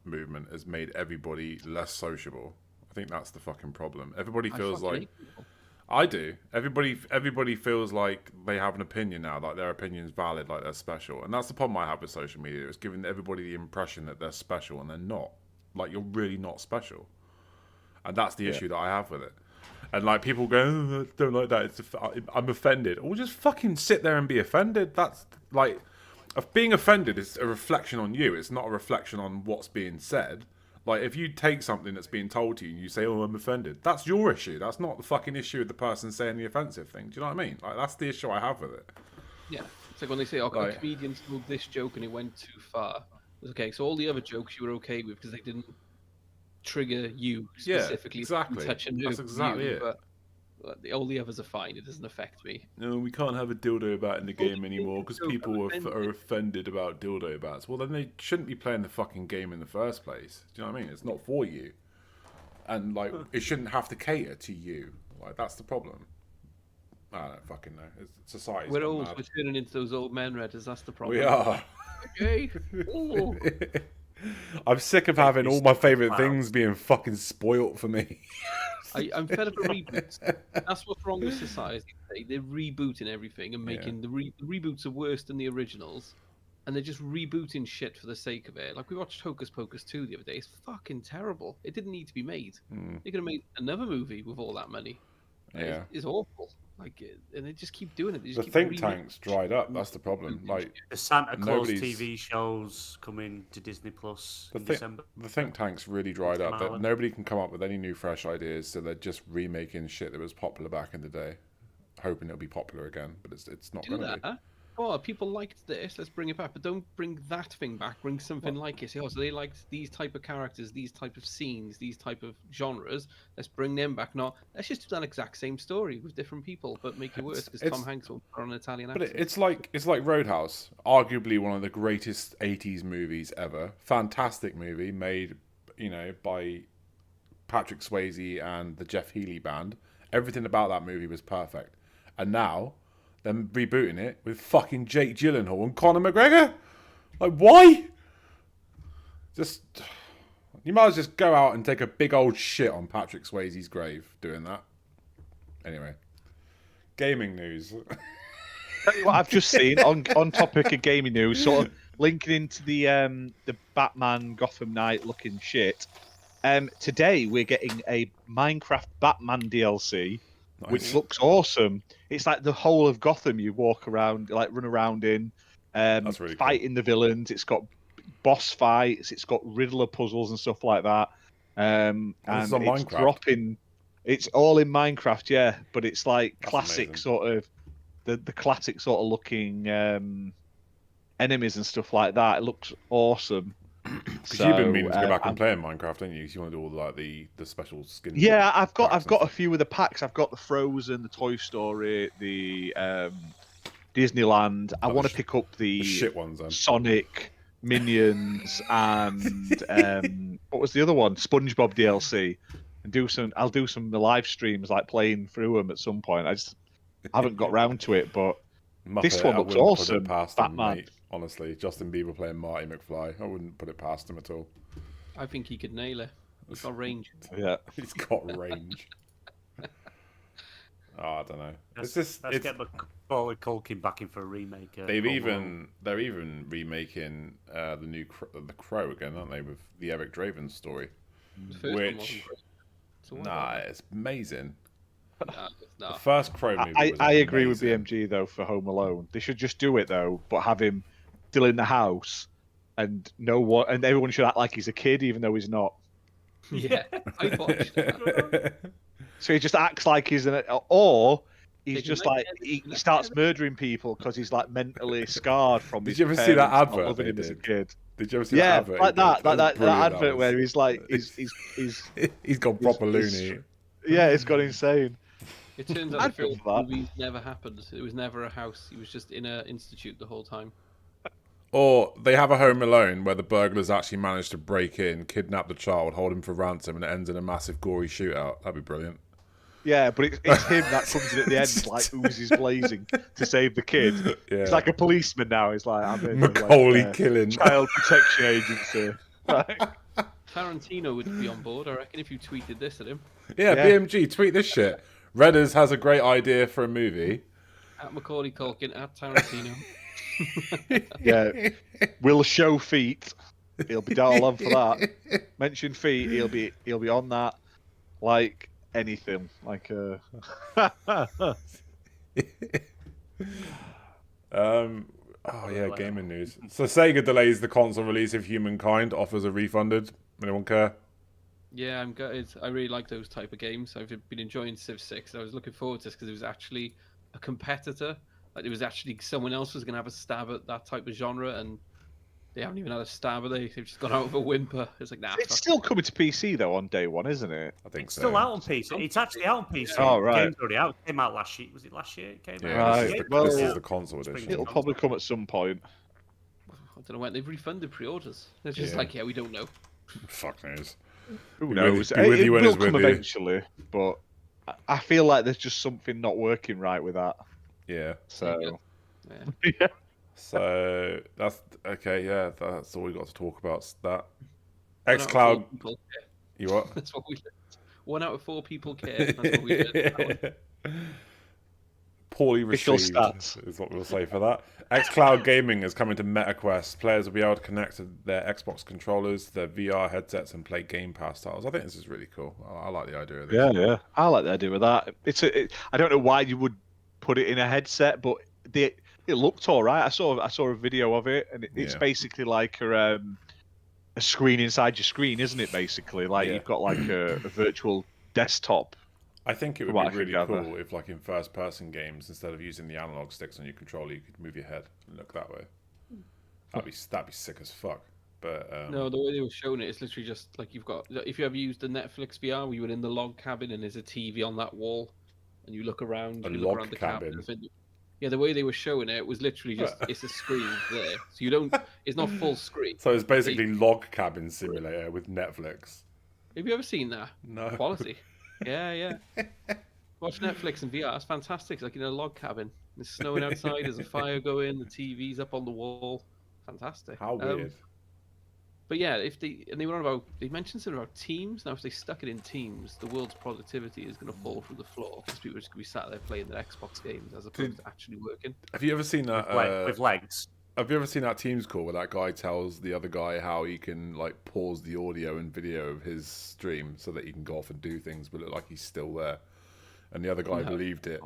movement has made everybody less sociable. I think that's the fucking problem. Everybody feels like I do. Everybody feels like they have an opinion now, like their opinion's valid, like they're special. And that's the problem I have with social media. It's giving everybody the impression that they're special and they're not. Like, you're really not special. And that's the issue that I have with it. And like people go, oh, I don't like that. I'm offended. Or just fucking sit there and be offended. That's like, being offended is a reflection on you. It's not a reflection on what's being said. Like, if you take something that's being told to you and you say, "Oh, I'm offended," that's your issue. That's not the fucking issue of the person saying the offensive thing. Do you know what I mean? Like, that's the issue I have with it. Yeah, it's like when they say, "Oh, a comedian told this joke and it went too far." Okay, so all the other jokes you were okay with because they didn't trigger you specifically. Yeah, exactly. Touch a nerve. That's exactly it. But all the others are fine. It doesn't affect me. No, we can't have a dildo bat in the game anymore because people are offended about dildo bats. Well, then they shouldn't be playing the fucking game in the first place. Do you know what I mean? It's not for you. And, like, it shouldn't have to cater to you. Like, that's the problem. I don't fucking know. It's society's We're gone old. mad. We're turning into those old men, Redders. That's the problem. We are. Okay. Ooh. I'm sick of having all my favourite things being fucking spoilt for me. I'm fed up of reboots. That's what's wrong with society today. They're rebooting everything and making the reboots are worse than the originals, and they're just rebooting shit for the sake of it. Like we watched Hocus Pocus 2 the other day. It's fucking terrible. It didn't need to be made. They could have made another movie with all that money. Yeah, it's awful. Like, and they just keep doing it. The think tank's dried up. That's the problem. Like the Santa Claus TV shows coming to Disney Plus in December. The think tank's really dried up. That nobody can come up with any new fresh ideas, so they're just remaking shit that was popular back in the day, hoping it'll be popular again. But it's not going to be. Oh, people liked this. Let's bring it back, but don't bring that thing back. Bring something like it. Say, oh, so they liked these type of characters, these type of scenes, these type of genres. Let's bring them back. Not let's just do that exact same story with different people, but make it worse because Tom Hanks will put on an Italian accent. But it's like Roadhouse, arguably one of the greatest '80s movies ever. Fantastic movie made, by Patrick Swayze and the Jeff Healey band. Everything about that movie was perfect, and now they're rebooting it with fucking Jake Gyllenhaal and Conor McGregor. Like, why? You might as well just go out and take a big old shit on Patrick Swayze's grave doing that. Anyway, gaming news. What I've just seen on topic of gaming news, sort of linking into the Batman Gotham Knight looking shit. Today we're getting a Minecraft Batman DLC. Nice. Which looks awesome. It's like the whole of Gotham you walk around, like run around in, That's really fighting the villains. It's got boss fights. It's got Riddler puzzles and stuff like that. And it's Minecraft. dropping. It's all in Minecraft, yeah. But it's like That's classic amazing. sort of the classic sort of looking enemies and stuff like that. It looks awesome. Because you've been meaning to go back and play in Minecraft, haven't you? Because you want to do all like the special skin. Yeah, I've got a few of the packs. I've got the Frozen, the Toy Story, the Disneyland. I want to pick up the shit ones, then. Sonic, Minions, and what was the other one? SpongeBob DLC, and I'll do some live streams like playing through them at some point. I just haven't got round to it, but this one I looks wouldn't awesome. Put it past him, Batman. mate. Honestly, Justin Bieber playing Marty McFly. I wouldn't put it past him at all. I think he could nail it. He's got range. Yeah. He's got range. Oh, I don't know. Let's get Macaulay Culkin back in for a remake. They're even remaking the Crow again, aren't they? With the Eric Draven story, it's amazing. Nah. The first Crow movie. I agree with BMG though for Home Alone. They should just do it though, but have him still in the house, and and everyone should act like he's a kid, even though he's not. Yeah, I watched that. So he just acts like he's or he's just like he starts murdering people because he's like mentally scarred from. Did you ever see that advert? Loving him as a kid. Did you ever see that advert? Like that advert where he's like he's gone proper loony. Yeah, it's gone insane. It turns out the movie never happened. It was never a house. He was just in an institute the whole time. Or they have a Home Alone where the burglars actually manage to break in, kidnap the child, hold him for ransom, and it ends in a massive gory shootout. That'd be brilliant. Yeah, but it's him that comes in at the end, like oozes blazing to save the kid. Yeah. He's like a policeman now. He's like, I'm in Macaulay killing Child Protection Agency. Tarantino would be on board, I reckon, if you tweeted this at him. Yeah, BMG, tweet this shit. Redders has a great idea for a movie. At Macaulay Culkin, at Tarantino. Yeah, we'll show feet. He'll be all on for that. Mention feet. He'll be on that. Like anything. Like gaming news. So Sega delays the console release of Humankind. Offers are refunded. Anyone care? Yeah, I'm gutted. I really like those type of games. I've been enjoying Civ 6. I was looking forward to this because it was actually a competitor. Like, it was actually someone else was going to have a stab at that type of genre, and they haven't even had a stab at it. They've just gone out with a whimper. It's like, nah. It's still coming to PC, though, on day one, isn't it? I think it's so. Still out on PC. It's actually out on PC. Oh, right. The game's already out. It came out last year. Was it last year it came out? Right. This is the console edition. It'll probably come at some point. I don't know when. They've refunded pre-orders. They're just like, we don't know. Fuck knows. Who knows? It will come eventually, but I feel like there's just something not working right with that. Yeah. So... Yeah. So that's okay. Yeah, that's all we got to talk about. That xCloud. You what? That's what we did. 1 out of 4 people care. That's what we did. Poorly received is what we'll say for that. xCloud Gaming is coming to MetaQuest. Players will be able to connect to their Xbox controllers, their VR headsets, and play Game Pass titles. I think this is really cool. I like the idea of this. Yeah. I like the idea of that. I don't know why you would put it in a headset, but it looked all right. I saw a video of it, and it's basically like a screen inside your screen, isn't it? Basically, like you've got like a virtual desktop. I think it would be really cool if, like in first-person games, instead of using the analog sticks on your controller, you could move your head and look that way. That'd be sick as fuck. But no, the way they were showing it, it's literally just like you've got. If you ever used the Netflix VR, where you were in the log cabin and there's a TV on that wall, and you look around. Look around the cabin. Yeah, the way they were showing it was literally just it's a screen there, so you don't. It's not full screen. So it's basically Log Cabin Simulator with Netflix. Have you ever seen that? No. Quality. Yeah. Watch Netflix and VR. It's fantastic. It's like in a log cabin. It's snowing outside. There's a fire going. The TV's up on the wall. Fantastic. How weird. But yeah, they mentioned something about teams. Now, if they stuck it in teams, the world's productivity is going to fall through the floor because people are just going to be sat there playing their Xbox games as opposed to actually working. Have you ever seen that with legs? Have you ever seen that Teams call where that guy tells the other guy how he can like pause the audio and video of his stream so that he can go off and do things but look like he's still there? And the other guy believed it.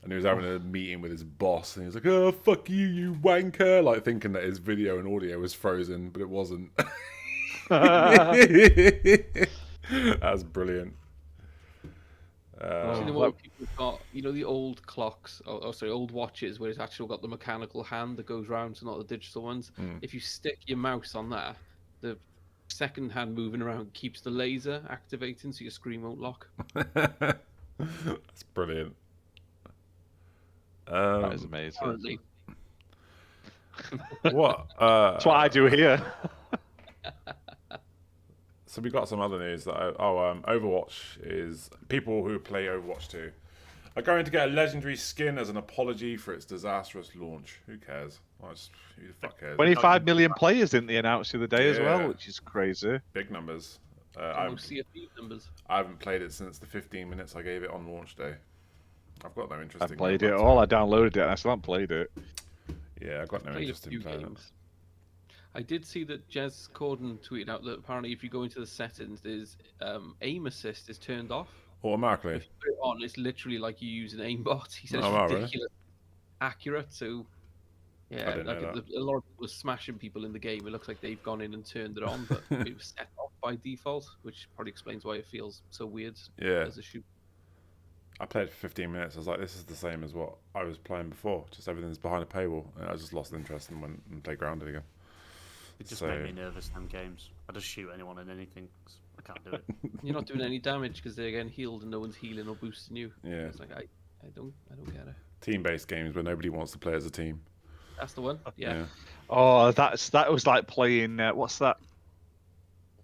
And he was having a meeting with his boss, and he was like, "Oh, fuck you, you wanker!" Like thinking that his video and audio was frozen, but it wasn't. That's brilliant. The way people got, the old clocks, old watches, where it's actually got the mechanical hand that goes round, so not the digital ones. If you stick your mouse on that, the second hand moving around keeps the laser activating, so your screen won't lock. That's brilliant. That is amazing. What? That's what I do here. So we got some other news that Overwatch is people who play Overwatch 2 are going to get a legendary skin as an apology for its disastrous launch. Who cares? Who the fuck cares? 25 million players didn't they announce the other day as well, Yeah. which is crazy. Big numbers. Almost CFP numbers. I haven't played it since the 15 minutes I gave it on launch day. I've got no interest I in played going it back to all. I downloaded it and I still haven't played it. Yeah, I've got no Played a interest in few playing it. games. I did see that Jez Corden tweeted out that apparently if you go into the settings, there's aim assist is turned off. Automatically. If you put it on, it's literally like you use an aimbot. He says Oh, wow, it's really? ridiculous, accurate. So yeah, didn't like know that. a lot of people are smashing people in the game. It looks like they've gone in and turned it on, but it was set off by default, which probably explains why it feels so weird Yeah. as a shoot. I played for 15 minutes. I was like, this is the same as what I was playing before. Just everything's behind a paywall. And I just lost interest and went and played grounded again. It just So- made me nervous, them games. I just shoot anyone in anything. 'Cause I can't do it. You're not doing any damage because they're getting healed and no one's healing or boosting you. Yeah. It's like I don't get it. Team-based games where nobody wants to play as a team. That's the one. Yeah. Oh, that was like playing what's that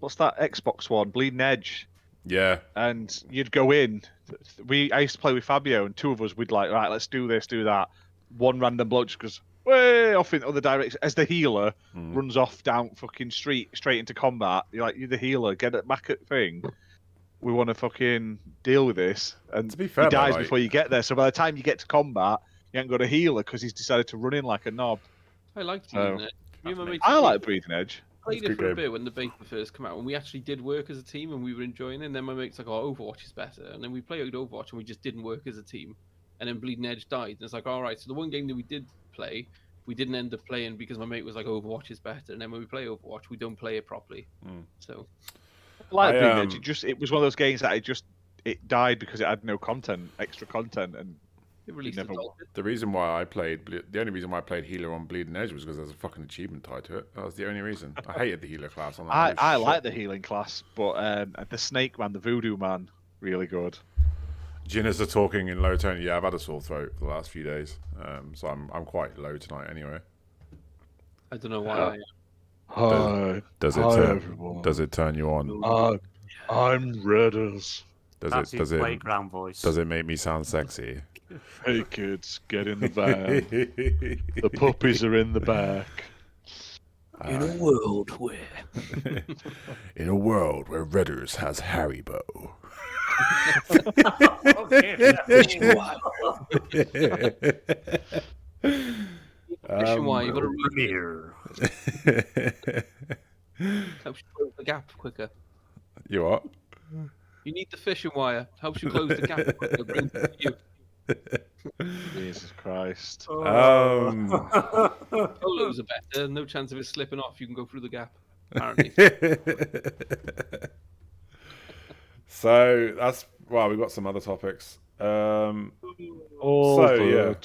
Xbox one, Bleeding Edge, Yeah. and you'd go in. I used to play with Fabio, and two of us would like, right, let's do this, do that. One random bloke just goes way off in the other direction as the healer runs off down fucking street straight into combat. You're like, you're the healer, get it back at thing. We want to fucking deal with this, and To be fair, he dies though, like- before you get there. So by the time you get to combat, you ain't got a healer because he's decided to run in like a knob. I liked Oh. Bleeding Edge. Me and my mates I like Breathing Edge. played It's a it good for a game. bit when the beta first came out, and we actually did work as a team, and we were enjoying it. And then my mate's like, "Oh, Overwatch is better," and then we played Overwatch, and we just didn't work as a team. And then Bleeding Edge died, and it's like, all right. So the one game that we did play, we didn't end up playing because my mate was like, "Overwatch is better," and then when we play Overwatch, we don't play it properly. So I like I, Bleeding Edge. It was one of those games that it died because it had no extra content, and it released never- adult. The only reason why I played Healer on Bleeding Edge was because there's a fucking achievement tied to it. That was the only reason. I hated the Healer class on that. I It was like shit. the healing class, but the Snake Man, the Voodoo Man, really good. Jinners are talking in low tone. Yeah, I've had a sore throat for the last few days, so I'm quite low tonight anyway. I don't know why. Hi, Does it hi turn? everyone. Does it turn you on? I'm Redders. That's his Does it? playground voice. Does it make me sound sexy? Hey kids, get in the van. The puppies are in the back. In a world where In a world where Redders has Haribo. Mission why you got to Premiere. helps you close the gap quicker. You what? You need the fishing wire. Helps you close the gap quicker. Brings it to you. Jesus Christ. Solos are better. No chance of it slipping off. You can go through the gap. Apparently. So that's we've got some other topics. Topic. The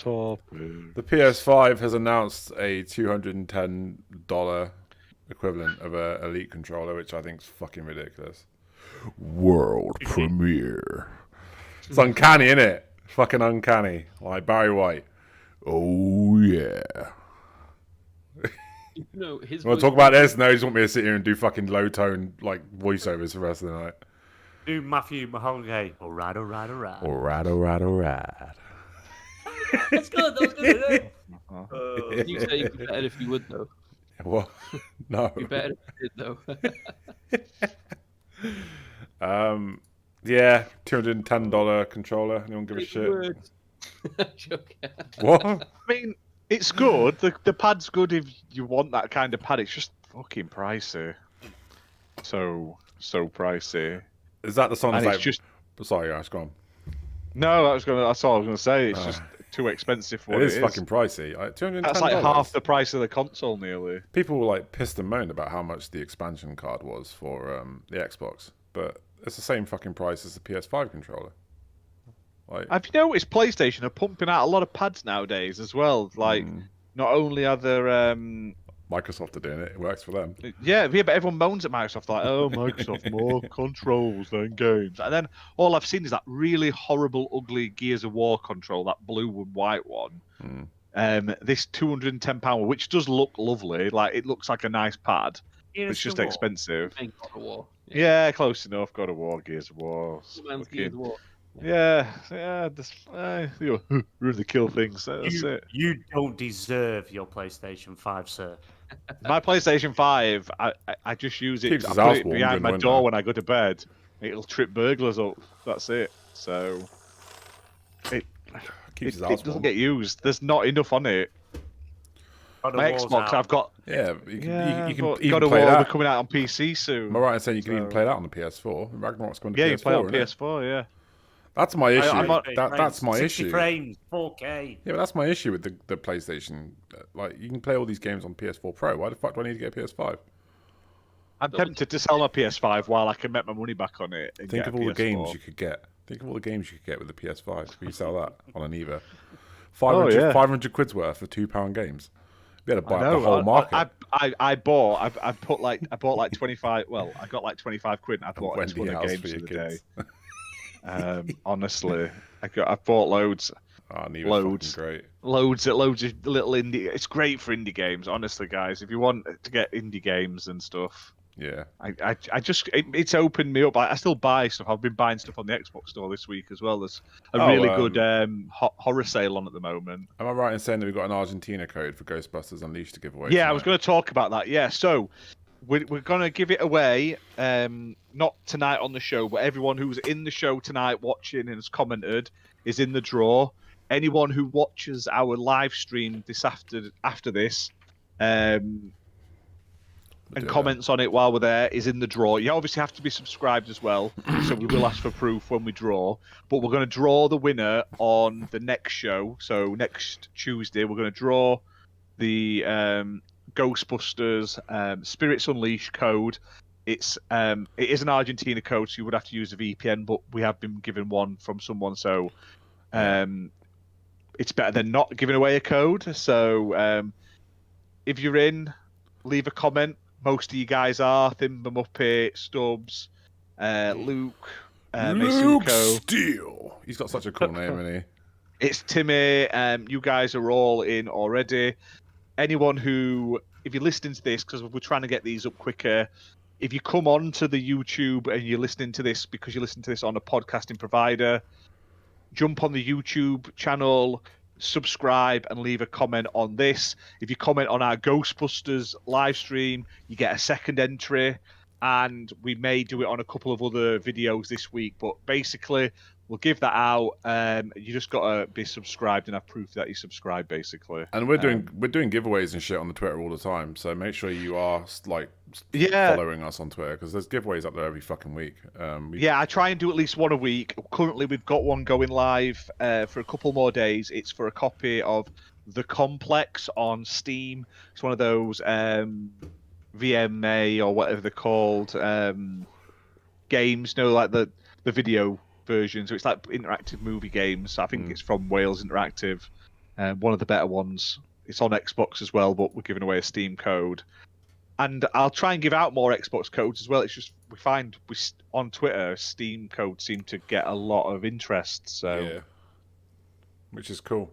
PS5 has announced a $210 equivalent of a Elite controller, which I think is fucking ridiculous. World premiere. It's uncanny, isn't it? Fucking uncanny. Like Barry White. Oh yeah. No, his You want voice- to talk about this? No, you just want me to sit here and do fucking low tone like voiceovers for the rest of the night. Do Matthew Mahoney. All right. Alright. That's good. That was good. You say it'd be better if you would, though. What? No. It'd be better if you did, though. Yeah, $210 controller. Anyone give a shit? Words. Joking. What? I mean, it's good. The pad's good if you want that kind of pad. It's just fucking pricey. So pricey. Is that the song And that's it's like... just Sorry, guys, go on. no. That's all I was gonna say. It's just too expensive for It what is fucking pricey. Like, $210. That's like half the price of the console, nearly. People like pissed and moaned about how much the expansion card was for the Xbox, but it's the same fucking price as the PS5 controller. Like, Have you noticed PlayStation are pumping out a lot of pads nowadays as well? Like, not only are there Microsoft are doing it. It works for them. yeah, but everyone moans at Microsoft like, oh, Microsoft, more controls than games. And then all I've seen is that really horrible, ugly Gears of War control, that blue and white one. This £210, which does look lovely. Like, it looks like a nice pad. It's just expensive. Ain't God of War. Yeah, close enough. God of War, Gears of War. Man's Gears of War. Yeah. Really kill things. That's it. You don't deserve your PlayStation 5, sir. My PlayStation 5, I just use it. Keeps I his put house it warm behind during my the door winter. when I go to bed. It'll trip burglars up. That's it. So it Keeps his house doesn't warm. get used. There's not enough on it. God of My War's Xbox, out. I've got. Yeah, you can, you can but even God of play War will that. be coming out on PC soon. Am I right in saying you can even So- play that on the PS4? Ragnarok's going to Yeah, PS4, you can play it on isn't it? PS4. Yeah. That's my issue. I'm not- That's my 60 issue. frames, 4K. Yeah, but that's my issue with the PlayStation. Like, you can play all these games on PS4 Pro. Why the fuck do I need to get a PS5? I'm tempted to sell my PS5 while I can make my money back on it. And Think get of a all the PS4. games you could get. Think of all the games you could get with the PS5. Will you sell that on ENEBA? 500, yeah. 500 quid's worth for £2 games. You had to buy I up know. the whole market. I bought. I bought like 25. Well, I got like 25 quid. And I bought a Wendy ton of House games for your the other kids. day. Honestly, I've bought loads. Oh, ENEBA's Loads. fucking great. Loads of little indie. It's great for indie games, honestly, guys. If you want to get indie games and stuff, Yeah. it's opened me up. I still buy stuff. I've been buying stuff on the Xbox store this week as well. There's a really good horror sale on at the moment. Am I right in saying that we've got an Argentina code for Ghostbusters Unleashed to give away? Yeah, I was going to talk about that. Yeah, so we're going to give it away. Not tonight on the show, but everyone who's in the show tonight watching and has commented is in the draw. Anyone who watches our live stream after this, and comments on it while we're there is in the draw. You obviously have to be subscribed as well, so we will ask for proof when we draw. But we're going to draw the winner on the next show. So next Tuesday, we're going to draw the Ghostbusters Spirits Unleashed code. It is an Argentina code, so you would have to use a VPN, but we have been given one from someone, so it's better than not giving away a code. So if you're in, leave a comment. Most of you guys are Thimba Muppet, Stubbs, Luke, Luke Mesuko. Steele. He's got such a cool name, isn't he? It's Timmy. You guys are all in already. Anyone who, if you're listening to this, because we're trying to get these up quicker, if you come on to the YouTube and you're listening to this because you listen to this on a podcasting provider, jump on the YouTube channel, subscribe, and leave a comment on this. If you comment on our Ghostbusters live stream, you get a second entry, and we may do it on a couple of other videos this week. But basically, we'll give that out. You just got to be subscribed and have proof that you subscribe, basically. And we're doing giveaways and shit on the Twitter all the time. So make sure you are Yeah. following us on Twitter, because there's giveaways up there every fucking week. Yeah, I try and do at least one a week. Currently, we've got one going live for a couple more days. It's for a copy of The Complex on Steam. It's one of those VMA or whatever they're called games. No, like the video version. So it's like interactive movie games. I think it's from Wales Interactive. One of the better ones. It's on Xbox as well, but we're giving away a Steam code. And I'll try and give out more Xbox codes as well. It's just we find on Twitter Steam codes seem to get a lot of interest. So yeah, which is cool.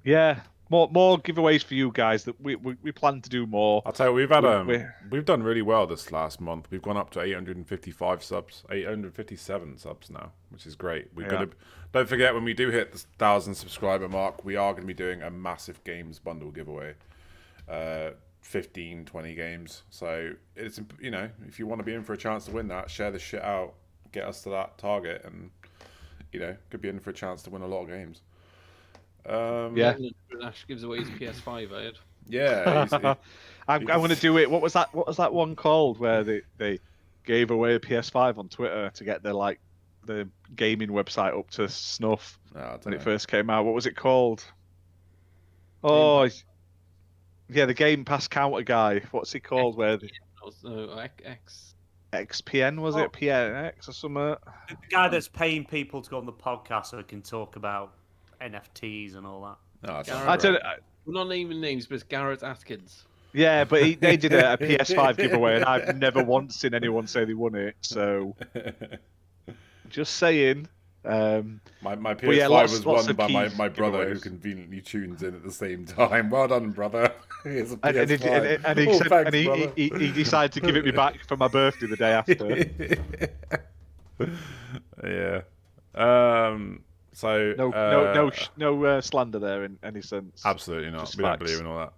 yeah, more giveaways for you guys. That we plan to do more. I'll tell you, we've done really well this last month. We've gone up to 855 subs, 857 subs now, which is great. Don't forget, when we do hit the 1,000 subscriber mark, we are going to be doing a massive games bundle giveaway. 15, 20 games. So it's, if you want to be in for a chance to win that, share this shit out, get us to that target, and could be in for a chance to win a lot of games. Yeah, Ash gives away his PS5. I heard. Yeah, I'm going to do it. What was that one called where they gave away a PS5 on Twitter to get the gaming website up to snuff when it first came out? What was it called? Oh. Yeah, the Game Pass counter guy. What's he called? XPN, was it? PNX or something? The guy that's paying people to go on the podcast so he can talk about NFTs and all that. No, I don't. We're not naming names, but it's Garrett Atkins. Yeah, but they did a PS5 giveaway, and I've never once seen anyone say they won it. So, just saying. My PS5 was won by my brother, giveaways. who conveniently tunes in at the same time. Well done, brother. Here's a And he, PS5. and he, Oh, said, thanks, and he, brother. he decided to give it me back for my birthday the day after. Yeah. So No slander there in any sense. absolutely not. Just We don't facts. believe in all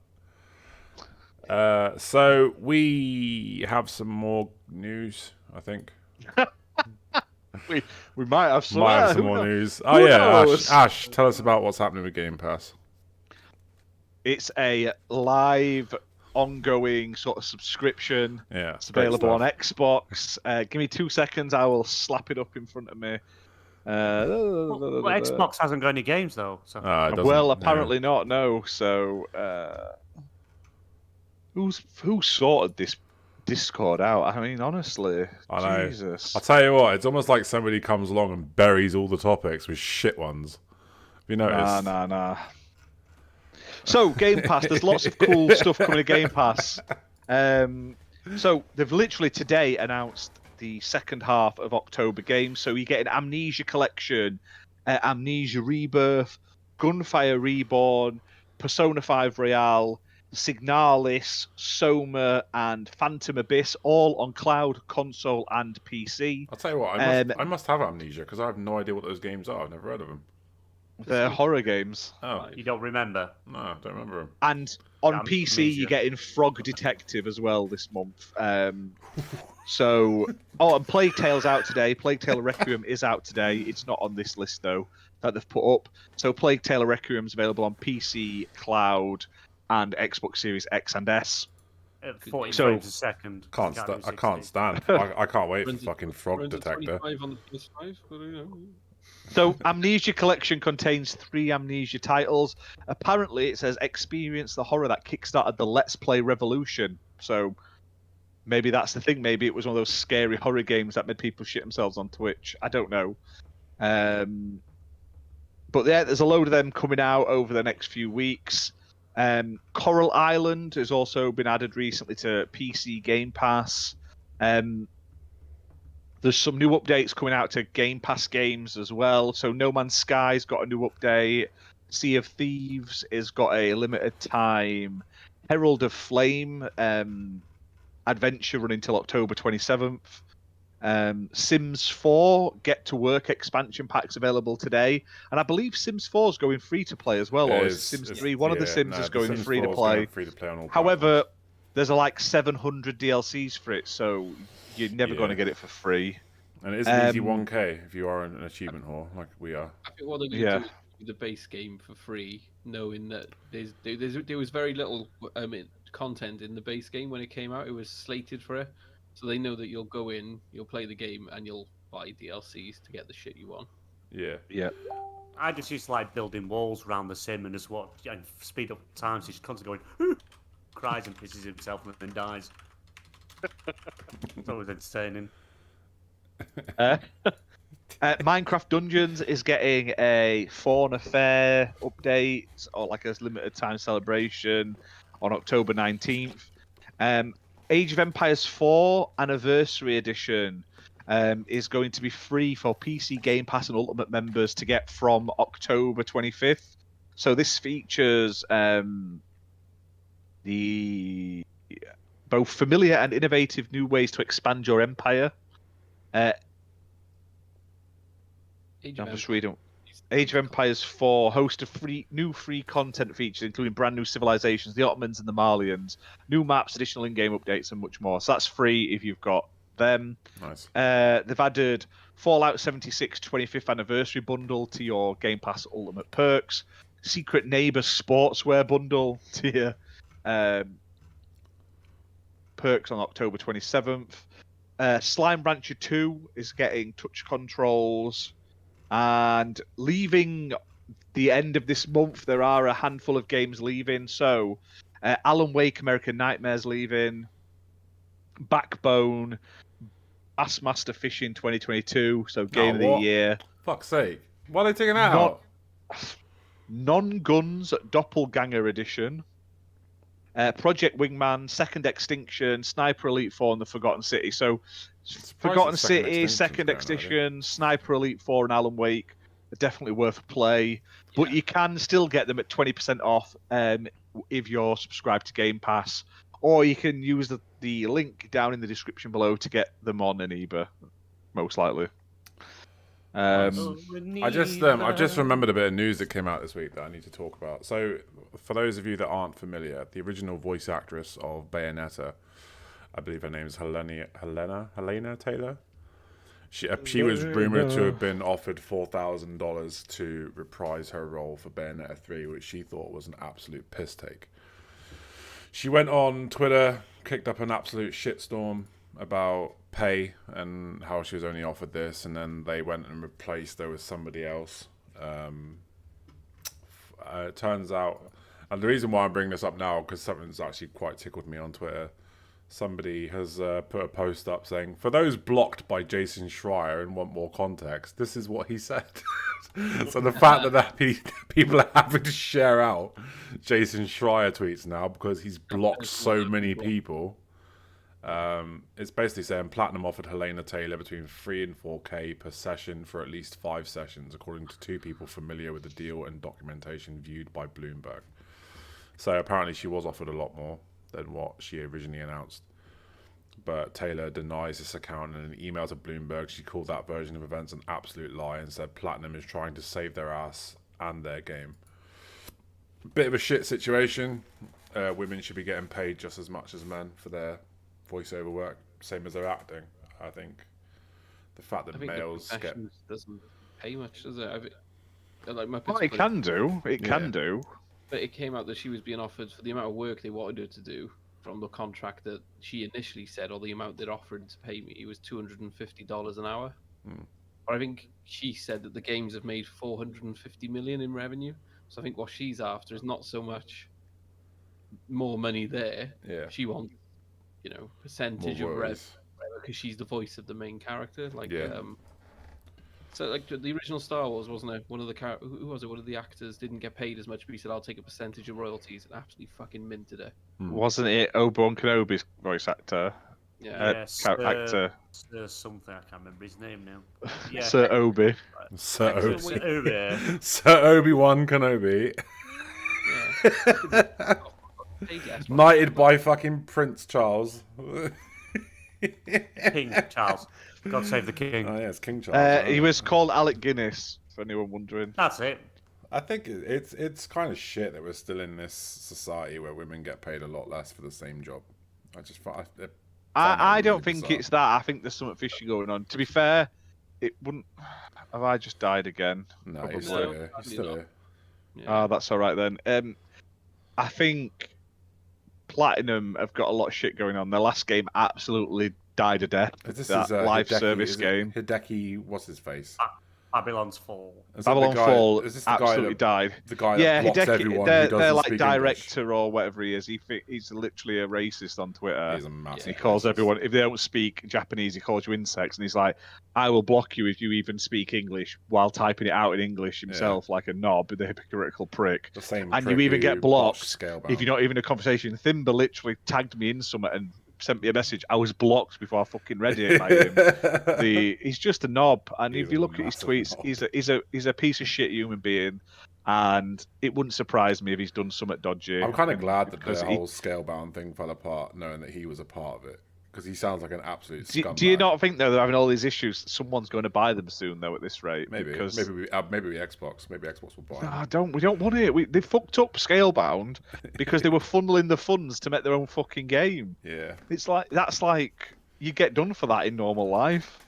that. So we have some more news, I think. We might have some. Might have some who more knows? news. Who Oh yeah, knows? Ash, tell us about what's happening with Game Pass. It's a live, ongoing sort of subscription. Yeah, It's great available on stuff. Xbox. Give me 2 seconds. I will slap it up in front of me. Well, Xbox hasn't got any games though. So. It doesn't- Well, yeah. apparently not. No. So, who sorted this Discord out? I mean, honestly, I know. Jesus. I'll tell you what, it's almost like somebody comes along and buries all the topics with shit ones. Have you noticed? Nah. So, Game Pass, there's lots of cool stuff coming to Game Pass. So, they've literally today announced the second half of October games. So, you get an Amnesia Collection, Amnesia Rebirth, Gunfire Reborn, Persona 5 Royale, Signalis, Soma, and Phantom Abyss, all on cloud, console, and PC. I'll tell you what, I must have Amnesia because I have no idea what those games are. I've never heard of them. They're horror games. Oh, You don't remember? no, I don't remember them. And on Damn PC, Amnesia. you're getting Frog Detective as well this month. And Plague Tale's out today. Plague Tale Requiem is out today. It's not on this list, though, that they've put up. So Plague Tale Requiem's available on PC, cloud, and Xbox Series X and S. At 40 So- frames a second. I can't stand. I can't wait for fucking Frog Detector. 25 on the PS5, but, you know. So Amnesia Collection contains 3 Amnesia titles. Apparently, it says experience the horror that kickstarted the Let's Play revolution. So maybe that's the thing. Maybe it was one of those scary horror games that made people shit themselves on Twitch. I don't know. But yeah, there's a load of them coming out over the next few weeks. Coral Island has also been added recently to PC Game Pass. There's some new updates coming out to Game Pass games as well. So No Man's Sky's got a new update. Sea of Thieves has got a limited time. Herald of Flame adventure running until October 27th. Sims 4 Get to Work expansion packs available today. And I believe Sims 4 is going free to play as well. Or is Sims 3? One of the Sims is going free to play. On all However, platforms. there's like 700 DLCs for it, so you're never going to get it for free. And it is an easy 1K if you are an achievement whore, like we are. I think what they're going to do is do the base game for free, knowing that there was very little content in the base game when it came out. It was slated for it, so they know that you'll go in, you'll play the game, and you'll buy DLCs to get the shit you want. Yeah. I just used to like building walls around the sim and just watch and speed up time. So he's constantly going, cries and pisses himself and then dies. It's always entertaining. Minecraft Dungeons is getting a Fawn Affair update or like a limited time celebration on October 19th. Age of Empires 4 Anniversary Edition is going to be free for PC Game Pass and Ultimate members to get from October 25th. So this features the both familiar and innovative new ways to expand your empire. I'm just reading. Age of Empires 4 host of new free content features, including brand new civilizations, the Ottomans and the Malians, new maps, additional in-game updates, and much more. So that's free if you've got them. Nice. They've added Fallout 76 25th Anniversary Bundle to your Game Pass Ultimate perks, Secret Neighbor Sportswear Bundle to your perks on October 27th. Slime Rancher 2 is getting touch controls. And leaving the end of this month, there are a handful of games leaving. So, Alan Wake American Nightmare's leaving. Backbone, Bassmaster Fishing 2022, so Game of the Year. Fuck's sake. Why are they taking that out? Non-Guns Doppelganger Edition. Project Wingman, Second Extinction, Sniper Elite 4, and The Forgotten City. So, Forgotten City, Second Extinction, Sniper Elite 4, and Alan Wake are definitely worth a play. But you can still get them at 20% off if you're subscribed to Game Pass, or you can use the link down in the description below to get them on ENEBA, most likely. I just remembered a bit of news that came out this week that I need to talk about. So, for those of you that aren't familiar, the original voice actress of Bayonetta, I believe her name is Helena Taylor. She was rumored to have been offered $4,000 to reprise her role for Bayonetta 3, which she thought was an absolute piss take. She went on Twitter, kicked up an absolute shitstorm about pay and how she was only offered this, and then they went and replaced her with somebody else. It turns out, and the reason why I'm bringing this up now, because something's actually quite tickled me on Twitter. Somebody has put a post up saying, for those blocked by Jason Schreier and want more context, this is what he said. So the fact that people are having to share out Jason Schreier tweets now because he's blocked so many people. It's basically saying Platinum offered Helena Taylor between 3 and 4K per session for at least 5 sessions, according to 2 people familiar with the deal and documentation viewed by Bloomberg. So apparently she was offered a lot more than what she originally announced. But Taylor denies this account. In an email to Bloomberg, she called that version of events an absolute lie and said Platinum is trying to save their ass and their game. Bit of a shit situation. Women should be getting paid just as much as men for their voiceover work, same as their acting. I think the fact that males get doesn't pay much, does it? Like it can do. It can do. But it came out that she was being offered for the amount of work they wanted her to do from the contract that she initially said, or the amount they'd offered to pay me, it was $250 an hour. But I think she said that the games have made $450 million in revenue. So I think what she's after is not so much more money there. Yeah. She wants, percentage of revenue because she's the voice of the main character. So, like the original Star Wars, wasn't it? One of the who was it? One of the actors didn't get paid as much, but he said, "I'll take a percentage of royalties," and absolutely fucking minted it. Wasn't it Obi-Wan Kenobi's voice actor? Yeah, actor. Sir something, I can't remember his name now. Yeah. Sir Obi. Sir Obi. Sir Obi-Wan Kenobi. Yeah. Knighted by fucking Prince Charles. King Charles. God save the king. Oh, yeah, it's King Charles. He was called Alec Guinness, for anyone wondering. That's it. I think it's kind of shit that we're still in this society where women get paid a lot less for the same job. I don't think it's that. I think there's something fishy going on. To be fair, it wouldn't. Have I just died again? No, Probably. he's still here. He's still here. Oh, that's all right then. I think Platinum have got a lot of shit going on. Their last game absolutely died a death. This that is live Hideki, service game. Hideki, what's his face? Babylon's Fall. Babylon Fall is this the absolutely guy died. The guy that blocks Hideki, everyone they're who doesn't like speak director English. or whatever he is. He's literally a racist on Twitter. He's a massive He calls racist. everyone, if they don't speak Japanese, he calls you insects, and he's like, "I will block you if you even speak English," while typing it out in English himself, like a knob, the hypocritical prick. The same And prick you even who get blocked botched Scalebound. if you're not even in a conversation. Thimba literally tagged me in something and sent me a message. I was blocked before I fucking read it by him. He's just a knob, and if you look at his tweets, he's a piece of shit human being, and it wouldn't surprise me if he's done something dodgy. I'm kind of glad that because the whole Scalebound thing fell apart, knowing that he was a part of it, because he sounds like an absolute scumbag. Do you not think though they're having all these issues? Someone's going to buy them soon though at this rate. Maybe because... maybe Xbox. Maybe Xbox will buy them. No, we don't want it. They fucked up Scalebound because they were funneling the funds to make their own fucking game. Yeah. It's like that's like you get done for that in normal life.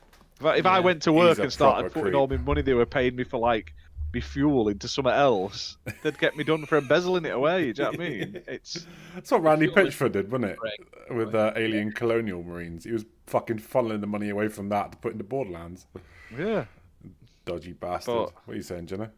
If I went to work and started putting all my money they were paying me for like me fuel into something else, they'd get me done for embezzling it away. Do you know what I mean? That's what Randy Pitchford did, wasn't it? With Alien Colonial Marines. He was fucking funneling the money away from that to put into Borderlands. Yeah. Dodgy bastard. What are you saying, Jenna?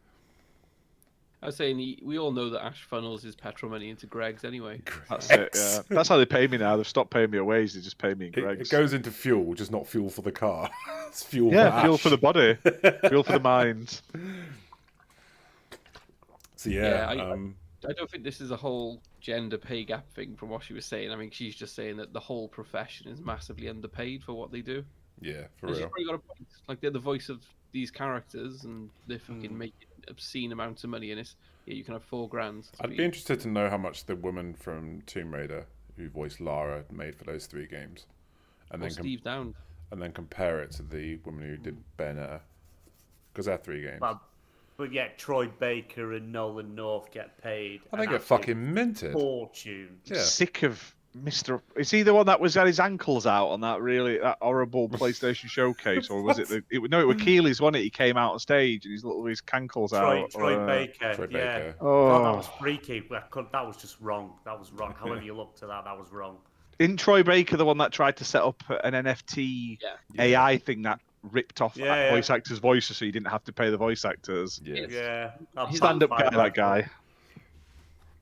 I was saying we all know that Ash funnels his petrol money into Greg's anyway. That's it. Yeah. That's how they pay me now. They've stopped paying me a wage. They just pay me in Greg's. It goes into fuel, just not fuel for the car. It's fuel for fuel Ash. for the body, fuel for the mind. So I don't think this is a whole gender pay gap thing from what she was saying. I mean, she's just saying that the whole profession is massively underpaid for what they do. Yeah, for and real. She's probably got a point. Like, they're the voice of these characters, and they're fucking making obscene amounts of money, and it's Yeah, you can have $4,000. I'd be interested to know how much the woman from Tomb Raider, who voiced Lara, made for those 3 games, and Or then Steve Down. and then compare it to the woman who did Bayonetta, because they're 3 games. But yet Troy Baker and Nolan North get paid. I think an get fucking minted. fortune. Yeah. Sick of Mr. Is he the one that was had his ankles out on that horrible PlayStation showcase, or was it? It was Keeley's, wasn't it? He came out on stage and his cankles out. Troy Baker. Troy yeah. Baker. God, that was freaky. That was just wrong. That was wrong. However you looked at that was wrong. Isn't Troy Baker the one that tried to set up an NFT AI thing that ripped off voice actors' voices so you didn't have to pay the voice actors? Yeah. Stand-up guy, that guy.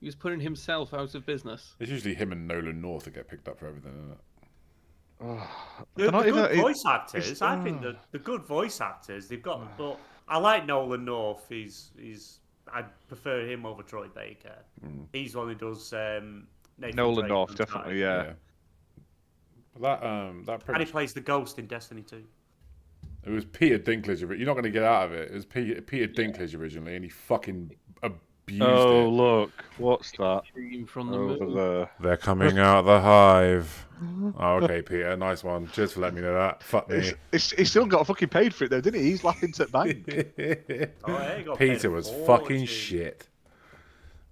He was putting himself out of business. It's usually him and Nolan North that get picked up for everything, isn't it? The good voice actors, I think the good voice actors they've got. But I like Nolan North. I prefer him over Troy Baker. He's the one who does Nathan Nolan Drake North, and definitely, Time. yeah. That And he plays the Ghost in Destiny 2. it was Peter Dinklage. You're not going to get out of it. It was Peter Dinklage originally, and he fucking abused it. Look, what's that? From the Over moon. there. They're coming out the hive. Oh, okay, Peter, nice one. Cheers for letting me know that. Fuck me. He still got fucking paid for it though, didn't he? He's laughing to the bank. Peter was fucking shit.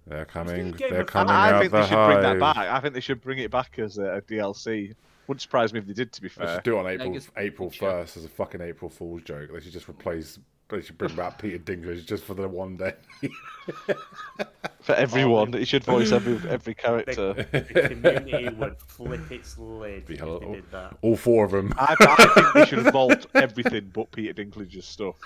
They're coming. They're coming I out think the they should bring that hive. back. I think they should bring it back as a DLC. Wouldn't surprise me if they did. To be They fair, should do it on Legacy April feature. 1st as a fucking April Fool's joke. They should just replace. They should bring back Peter Dinklage just for the one day. for everyone, he should voice every character. The community would flip its lid if hell- they did that. All 4 of them. I think they should vault everything but Peter Dinklage's stuff.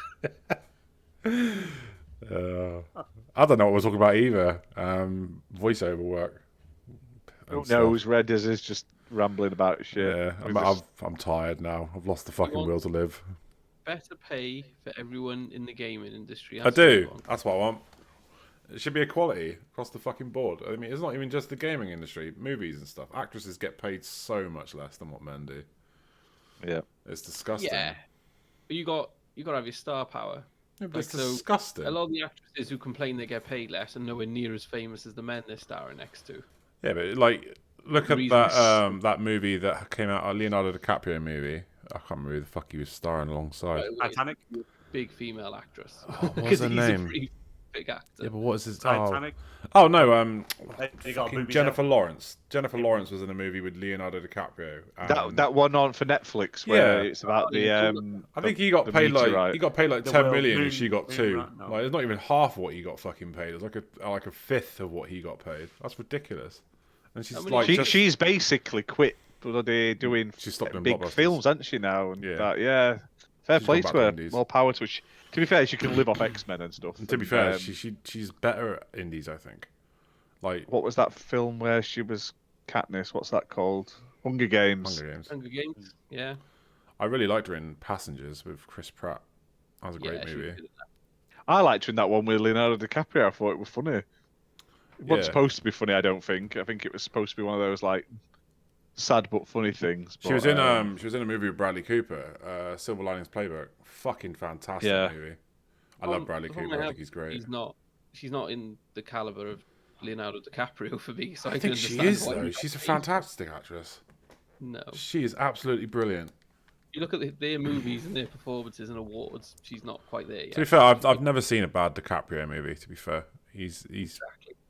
I don't know what we're talking about either. Voiceover work. Who knows? Red is just rambling about shit. Yeah, I'm tired now. I've lost the fucking will to live. Better pay for everyone in the gaming industry. I That's what do. want. That's what I want. It should be equality across the fucking board. I mean, it's not even just the gaming industry. Movies and stuff. Actresses get paid so much less than what men do. Yeah. It's disgusting. Yeah, but you got to have your star power. Yeah, but it's Like, so disgusting. A lot of the actresses who complain they get paid less are nowhere near as famous as the men they're starring next to. Yeah, but like, look at Reasons. that movie that came out, a Leonardo DiCaprio movie. I can't remember who the fuck he was starring alongside. Titanic. Big female actress. What was Because her he's name? a pretty big actor. Yeah, but what is his? Titanic. Oh no, They got fucking movies Jennifer out. Lawrence. Jennifer Lawrence was in a movie with Leonardo DiCaprio. That one on for Netflix where Yeah. it's about the. I think he got the paid like meteorite. he got paid like The 10 World million, Moon- and she got Moon 2. Rat, no. Like it's not even half what he got fucking paid. It's like a fifth of what he got paid. That's ridiculous. And she's How many- like, She's basically quit bloody doing She stopped doing big blockbusters. films, hasn't she now? And Yeah. fair She's play gone to back her. to indies. More power to her. To be fair, she can live off X-Men and stuff. And to be and, fair, she's better at indies, I think. Like what was that film where she was Katniss? What's that called? Hunger Games. Hunger Games. Hunger Games. Yeah. I really liked her in Passengers with Chris Pratt. That was a great Yeah, she was movie. good at that. I liked her in that one with Leonardo DiCaprio. I thought it was funny. It wasn't Yeah. supposed to be funny, I don't think. I think it was supposed to be one of those like sad but funny things. She but, was in a movie with Bradley Cooper, Silver Linings Playbook. Fucking fantastic Yeah. movie. I love Bradley The problem Cooper. I have, think he's great. She's not in the caliber of Leonardo DiCaprio for me. So I can think she understand is why though. he She's a got paid. fantastic actress. No, She is absolutely brilliant. you look at their movies and their performances and awards. She's not quite there yet. To be fair, I've never seen a bad DiCaprio movie. To be fair, he's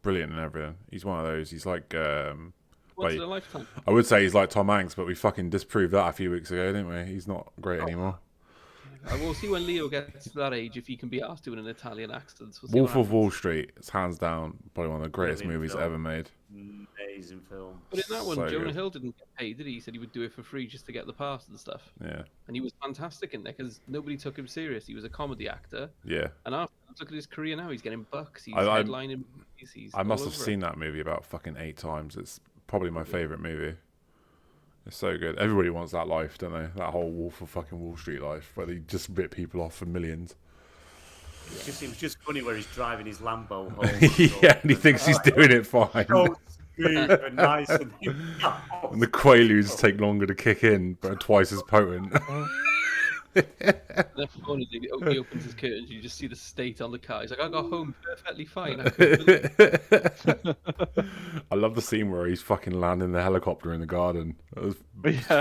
brilliant in everything. He's one of those. He's like Once like- in a lifetime. I would say he's like Tom Hanks, but we fucking disproved that a few weeks ago, didn't we? He's not great anymore. We'll see when Leo gets to that age if he can be asked doing an Italian accent. We'll see Wolf what of happens. Wall Street is hands down probably one of the greatest Brilliant movies film. ever made. Amazing film. But in that one, So Jonah good. Hill didn't get paid, did he? He said he would do it for free just to get the part and stuff. Yeah, And he was fantastic in there because nobody took him serious. He was a comedy actor. yeah. And after, look at his career now. He's getting bucks. He's I- headlining movies. He's I must all have over seen that movie about fucking 8 times. It's probably my favourite movie. It's so good. Everybody wants that life, don't they? That whole Wolf of fucking Wall Street life, where they just rip people off for millions. It was just funny where he's driving his Lambo home. Yeah, and he thinks he's doing it fine. So smooth and nice and And the Quaaludes take longer to kick in, but are twice as potent. Then funny, he opens his curtains, you just see the state on the car. He's like, I got home perfectly fine. I couldn't believe I love the scene where he's fucking landing the helicopter in the garden. That was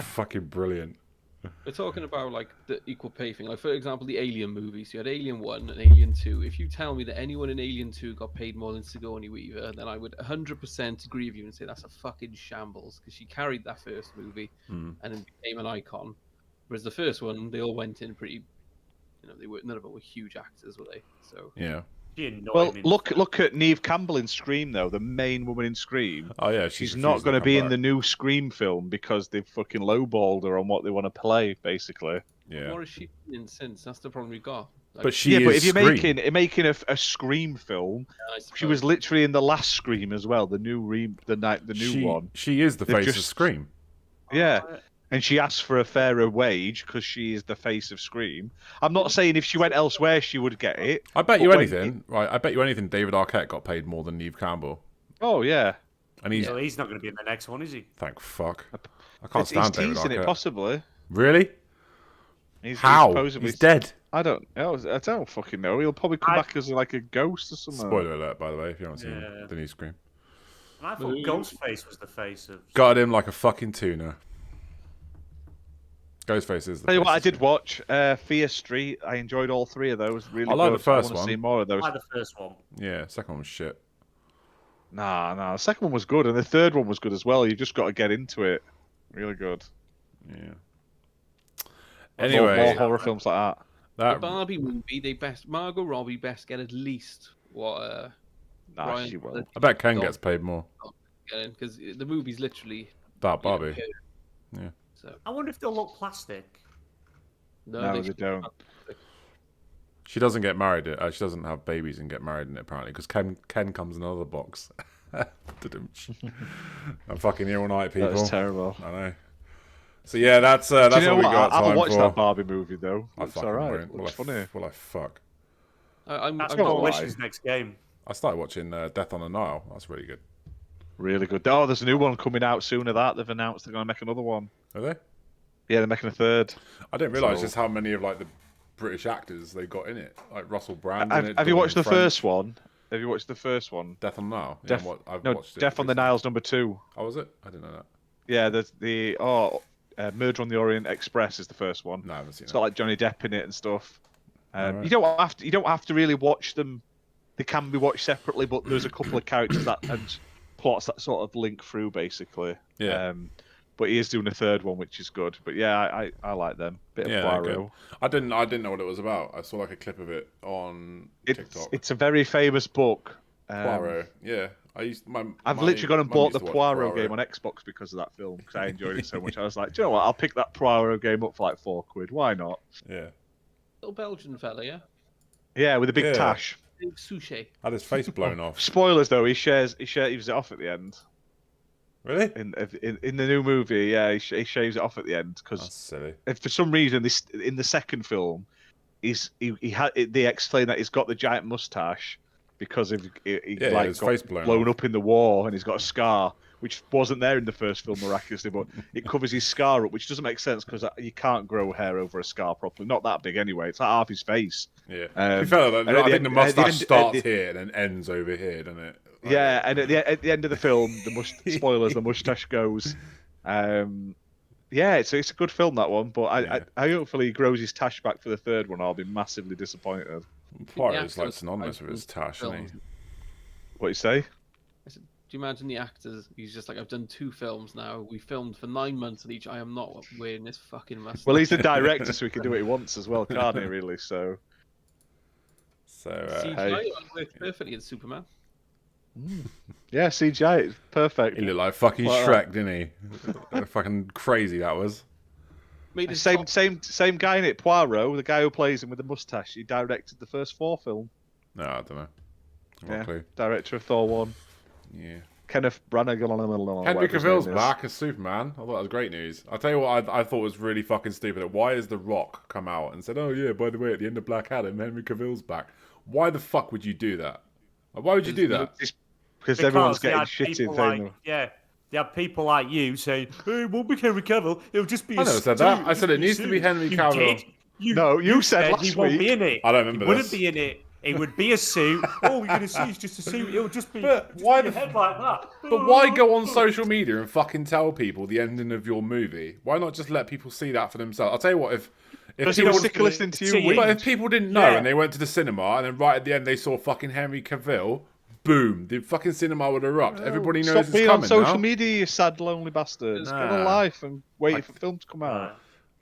fucking brilliant. We're talking about like the equal pay thing. Like for example, the Alien movies. You had Alien 1 and Alien 2. If you tell me that anyone in Alien 2 got paid more than Sigourney Weaver, then I would 100% agree with you and say that's a fucking shambles, because she carried that first movie and then became an icon. Whereas the first one, they all went in pretty, they were, none of them were huge actors, were they? So Yeah. Well, look at Neve Campbell in Scream, though, the main woman in Scream. Oh yeah, She's not going to be in the new Scream film because they've fucking lowballed her on what they want to play, basically. Yeah. what has she been in since? That's the problem we've got. Like, But she is but if you're Scream. making a Scream film, I she suppose. was literally in the last Scream as well, the new one. She is the They've face of just- Scream. Yeah. And she asked for a fairer wage because she is the face of Scream. I'm not saying if she went elsewhere she would get it. I bet you But anything, right? I bet you anything. David Arquette got paid more than Neve Campbell, Oh yeah, and he's So he's not going to be in the next one, is he? thank fuck. I can't he's stand David teasing Arquette. it possibly. Really? He's How? supposedly- He's dead. I don't fucking know. He'll probably come back as like a ghost or something. Spoiler alert, by the way, if you haven't seen Yeah. the new Scream. And I thought Ghostface was the face of. Got him like a fucking tuna. Ghostface is the Tell you face what, I of did Scream. watch Fear Street. I enjoyed all three of those. Really, I like good. the first I want one. to see more of I those. like the first one. Yeah, second one was shit. Nah. The second one was good, and the third one was good as well. You just got to get into it. Really good. Yeah. More Anyway, horror films like that. The that Barbie movie, Margot Robbie best get at least what Nah, Ryan she will. I bet Ken God. gets paid more. getting, because the movie's literally About Barbie. her. Yeah. So I wonder if they'll look plastic. No, they don't. She doesn't get married. She doesn't have babies and get married in it apparently because Ken comes in another box. I'm fucking here all night, people. That's terrible. I know. So yeah, that's Do you know all we what? got I haven't time watched for. that Barbie movie though. I It's fucking alright. won't. Looks funny. Well, I fuck. I'm That's not not lie. Wish's next game. I started watching Death on the Nile. That's really good. Really good. Oh, there's a new one coming out soon of that. They've announced they're going to make another one. Are they? Yeah, they're making a third. I didn't realise So- just how many of like the British actors they got in it. Like Russell Brand. in it, Have you watched the Dawn French. first one? Have you watched the first one? Death on the Nile. Yeah, Death, I've no, watched it. Death on the recently. Nile's number 2. Oh, was it? I didn't know that. Yeah, there's the Murder on the Orient Express is the first one. No, I haven't seen It's it. got like Johnny Depp in it and stuff. Alright. You don't have to really watch them. They can be watched separately, but there's a couple of characters that and plots that sort of link through basically. Yeah. But he is doing a third one, which is good. But yeah, I like them. Bit Yeah, of they're Poirot. good. I didn't know what it was about. I saw like a clip of it on TikTok. It's a very famous book. Poirot. Yeah. I've literally gone and bought the Poirot game on Xbox because of that film because I enjoyed it so much. I was like, do you know what? I'll pick that Poirot game up for like £4. Why not? Yeah. Little Belgian fella, yeah. Yeah, with a big Yeah. tash. Big sushi. Had his face blown off. Spoilers though, he shaves it off at the end. Really? In the new movie, yeah, he shaves it off at the end That's because silly. if for some reason this in the second film, they explain that he's got the giant mustache because he Yeah, his got face blown blown off. up in the war and he's got a scar which wasn't there in the first film miraculously, but it covers his scar up, which doesn't make sense because you can't grow hair over a scar properly. Not that big anyway. It's like half his face. Yeah. Um, to be fair, though, and at I the think end- the at the mustache end- starts at the- here and then ends over here, doesn't it? Like, Yeah, and at the end of the film, spoilers, the mustache goes. Yeah, it's a good film that one, but Yeah. I hopefully he grows his tash back for the third one. I'll be massively disappointed. Poirot's The like actors synonymous with his tash, isn't he? films. What you say? Do you imagine the actors? He's just like, I've done 2 films now. We filmed for 9 months and each. I am not wearing this fucking mustache. Well, he's the director, so he can do what he wants as well, can't he? Really, so. So CGI works perfectly in Superman. Yeah, CGI, it's perfect. he looked like fucking Well, Shrek, didn't he? Fucking crazy that was. Made his Same, top- same guy in it, Poirot, the guy who plays him with the mustache. He directed the first 4 film. No, I don't know. I've got Yeah. a clue. Director of Thor 1. Yeah. Kenneth Branagh. Henry Cavill's back as Superman. I thought that was great news. I'll tell you what I thought was really fucking stupid. Why has The Rock come out and said, oh yeah, by the way, at the end of Black Adam, Henry Cavill's back? Why the fuck would you do that? Why would you do that? Because everyone's they getting had shitty people thing. like, yeah, they have people like you saying, "Hey, it won't be Henry Cavill. It'll just be." I never said that. I said it needs to be Henry Cavill. You said he last won't week. be in it. I don't remember He wouldn't this. be in it. It would be a suit. All we're going to see is just a suit. It'll just be, But just why be a the head like that. But why go on social media and fucking tell people the ending of your movie? Why not just let people see that for themselves? I'll tell you what, if Because people, you're sick of listening to you. but if people didn't know Yeah. and they went to the cinema and then right at the end they saw fucking Henry Cavill, boom, the fucking cinema would erupt. Everybody knows Stop it's being coming on social now. media, you sad, lonely bastard. Get a Nah. life and wait for film to come out.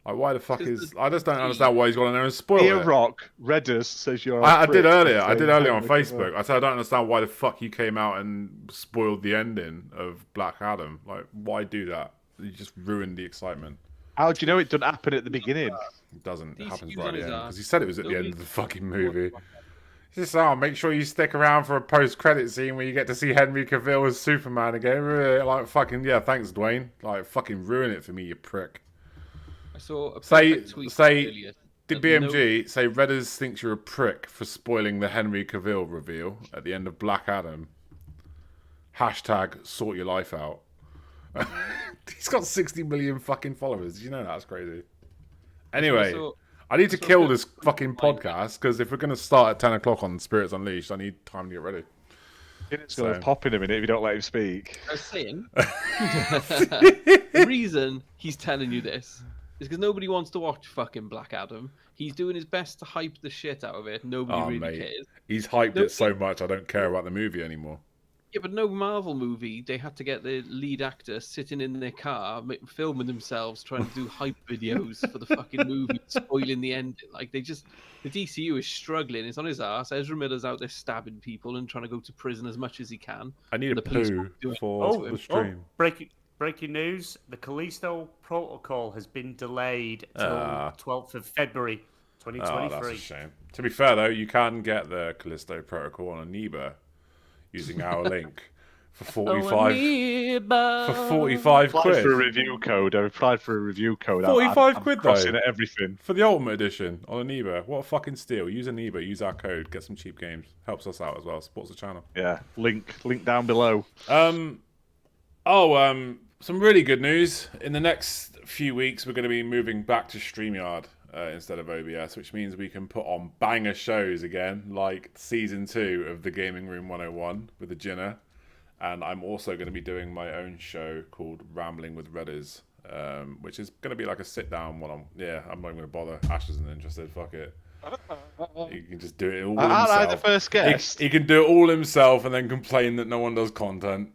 Like, why the fuck is... I just don't understand why he's gone in there and spoiled Here, it. Rock, Redders says you're. I did prick earlier. for I did saying earlier on Henry Facebook. Cavill. I said I don't understand why the fuck you came out and spoiled the ending of Black Adam. Like, why do that? You just ruined the excitement. How do you know it doesn't happen at the beginning? It doesn't. It These happens views right at on the his end ass. because he said it was at the end Nobody- of the fucking movie. It's just, make sure you stick around for a post-credit scene where you get to see Henry Cavill as Superman again. Like, fucking, yeah, thanks, Dwayne. Like, fucking ruin it for me, you prick. I saw a Say, perfect tweet say, earlier. the that BMG, say Redders thinks you're a prick for spoiling the Henry Cavill reveal at the end of Black Adam. Hashtag sort your life out. He's got 60 million fucking followers. Did you know that? That's crazy. Anyway, saw- I need to saw kill a this fucking podcast because if we're going to start at 10 o'clock on Spirits Unleashed, I need time to get ready. It's going to pop in a minute if you don't let him speak. I was saying, the reason he's telling you this is because nobody wants to watch fucking Black Adam. He's doing his best to hype the shit out of it. Nobody really Mate. cares. He's hyped No, it so much I don't care about the movie anymore. Yeah, but no Marvel movie, they had to get the lead actor sitting in their car, filming themselves, trying to do hype videos for the fucking movie, spoiling the ending. Like, the DCU is struggling. It's on his ass. Ezra Miller's out there stabbing people and trying to go to prison as much as he can. I need a The police poo won't do it. for the stream. Breaking news. The Callisto Protocol has been delayed till 12th of February, Oh, 2023. that's a shame. To be fair, though, you can get the Callisto Protocol on ENEBA using our link for 45 Applied quid. for a review code. I applied for a review code. 45 I'm quid, crossing though. at everything. For the Ultimate Edition on ENEBA. What a fucking steal. Use ENEBA, use our code, get some cheap games. Helps us out as well, supports the channel. Yeah, link down below. Some really good news. In the next few weeks, we're going to be moving back to StreamYard instead of OBS, which means we can put on banger shows again, like Season 2 of the Gaming Room 101 with the Jinner. And I'm also going to be doing my own show called Rambling with Redders, which is going to be like a sit-down one. I'm not even going to bother. Ash isn't interested. Fuck it. He can just do it all himself. I the first guest. He can do it all himself and then complain that no one does content.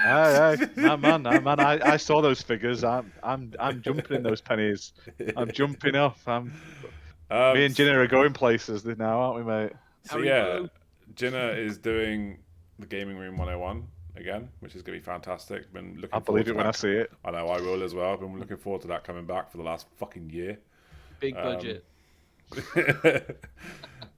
No, man, I saw those figures. I'm jumping in those pennies. I'm jumping off. Me and Jinner are going places now, aren't we, mate? So yeah, Jinner is doing the Gaming Room 101 again, which is going to be fantastic. Been looking. I'll believe it when I see it. I know I will as well. I've been looking forward to that coming back for the last fucking year. Big budget.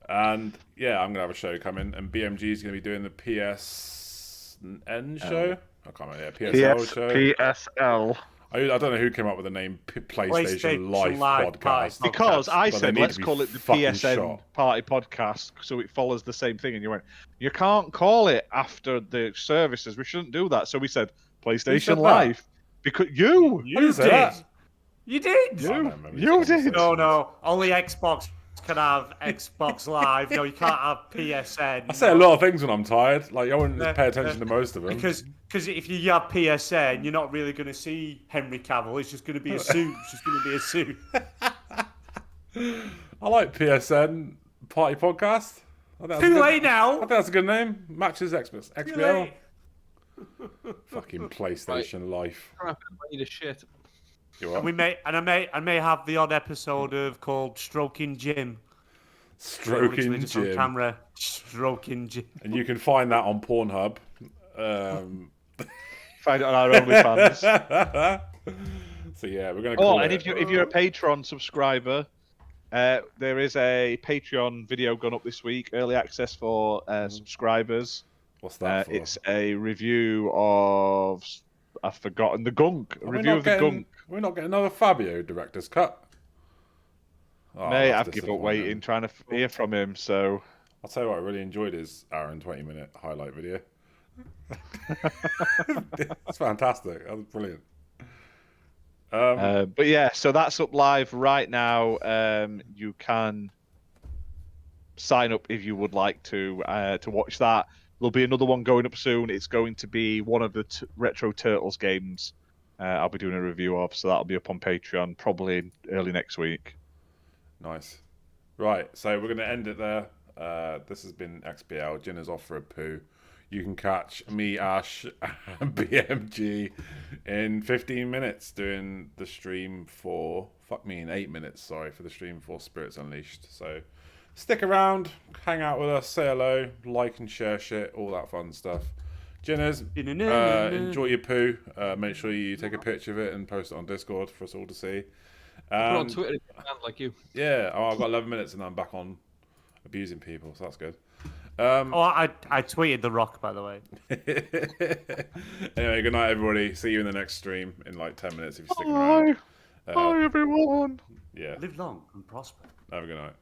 And yeah, I'm gonna have a show coming, and BMG is gonna be doing the PSN show. I can't remember. Yeah, PSL show. PSL. I don't know who came up with the name PlayStation Live Live podcast. Because I But they said, need let's to be call it the fucking PSN shot. Party Podcast, so it follows the same thing. And you went, you can't call it after the services. We shouldn't do that. So we said PlayStation that? Live. Because you You say did. that? You did. I don't remember this you did. conversation. No. Only Xbox can have Xbox Live. No, you can't have PSN. I say a lot of things when I'm tired. Like I wouldn't pay attention to most of them. Because if you have PSN, you're not really going to see Henry Cavill. It's just going to be a suit. It's just going to be a suit. I like PSN Party Podcast. Too late I now. think that's a good name. Matches Too XBL. late. Fucking PlayStation Life. Crap, I need a shit. You And are we may have the odd episode of called Stroking Jim. stroking On Jim, camera. Stroking Jim. and you can find that on Pornhub. Find it on our OnlyFans. So yeah, we're gonna. Oh, Call and it. if you're a Patreon subscriber, there is a Patreon video gone up this week, early access for subscribers. What's that for? It's a review of I've forgotten the Gunk. A Are we review not of the getting- Gunk. We're not getting another Fabio director's cut. Oh, Mate, that's I've given up disappointing. waiting, trying to hear from him. So I'll tell you what, I really enjoyed his hour and 20-minute highlight video. It's fantastic. That was brilliant. But yeah, so that's up live right now. You can sign up if you would like to watch that. There'll be another one going up soon. It's going to be one of the Retro Turtles games I'll be doing a review of, so that'll be up on Patreon probably early next week. Nice. Right, so we're going to end it there. This has been XBL. Jinner's off for a poo. You can catch me, Ash, and BMG in 15 minutes doing the stream for... in 8 minutes, sorry, for the stream for Spirits Unleashed. So stick around, hang out with us, say hello, like and share shit, all that fun stuff. Jinners, enjoy your poo. Make sure you take a picture of it and post it on Discord for us all to see. Put it on Twitter, like you. Yeah, I've got 11 minutes and I'm back on abusing people, so that's good. I tweeted The Rock, by the way. Anyway, good night, everybody. See you in the next stream in like 10 minutes if you're sticking around. Bye, everyone. Yeah. Live long and prosper. Have a good night.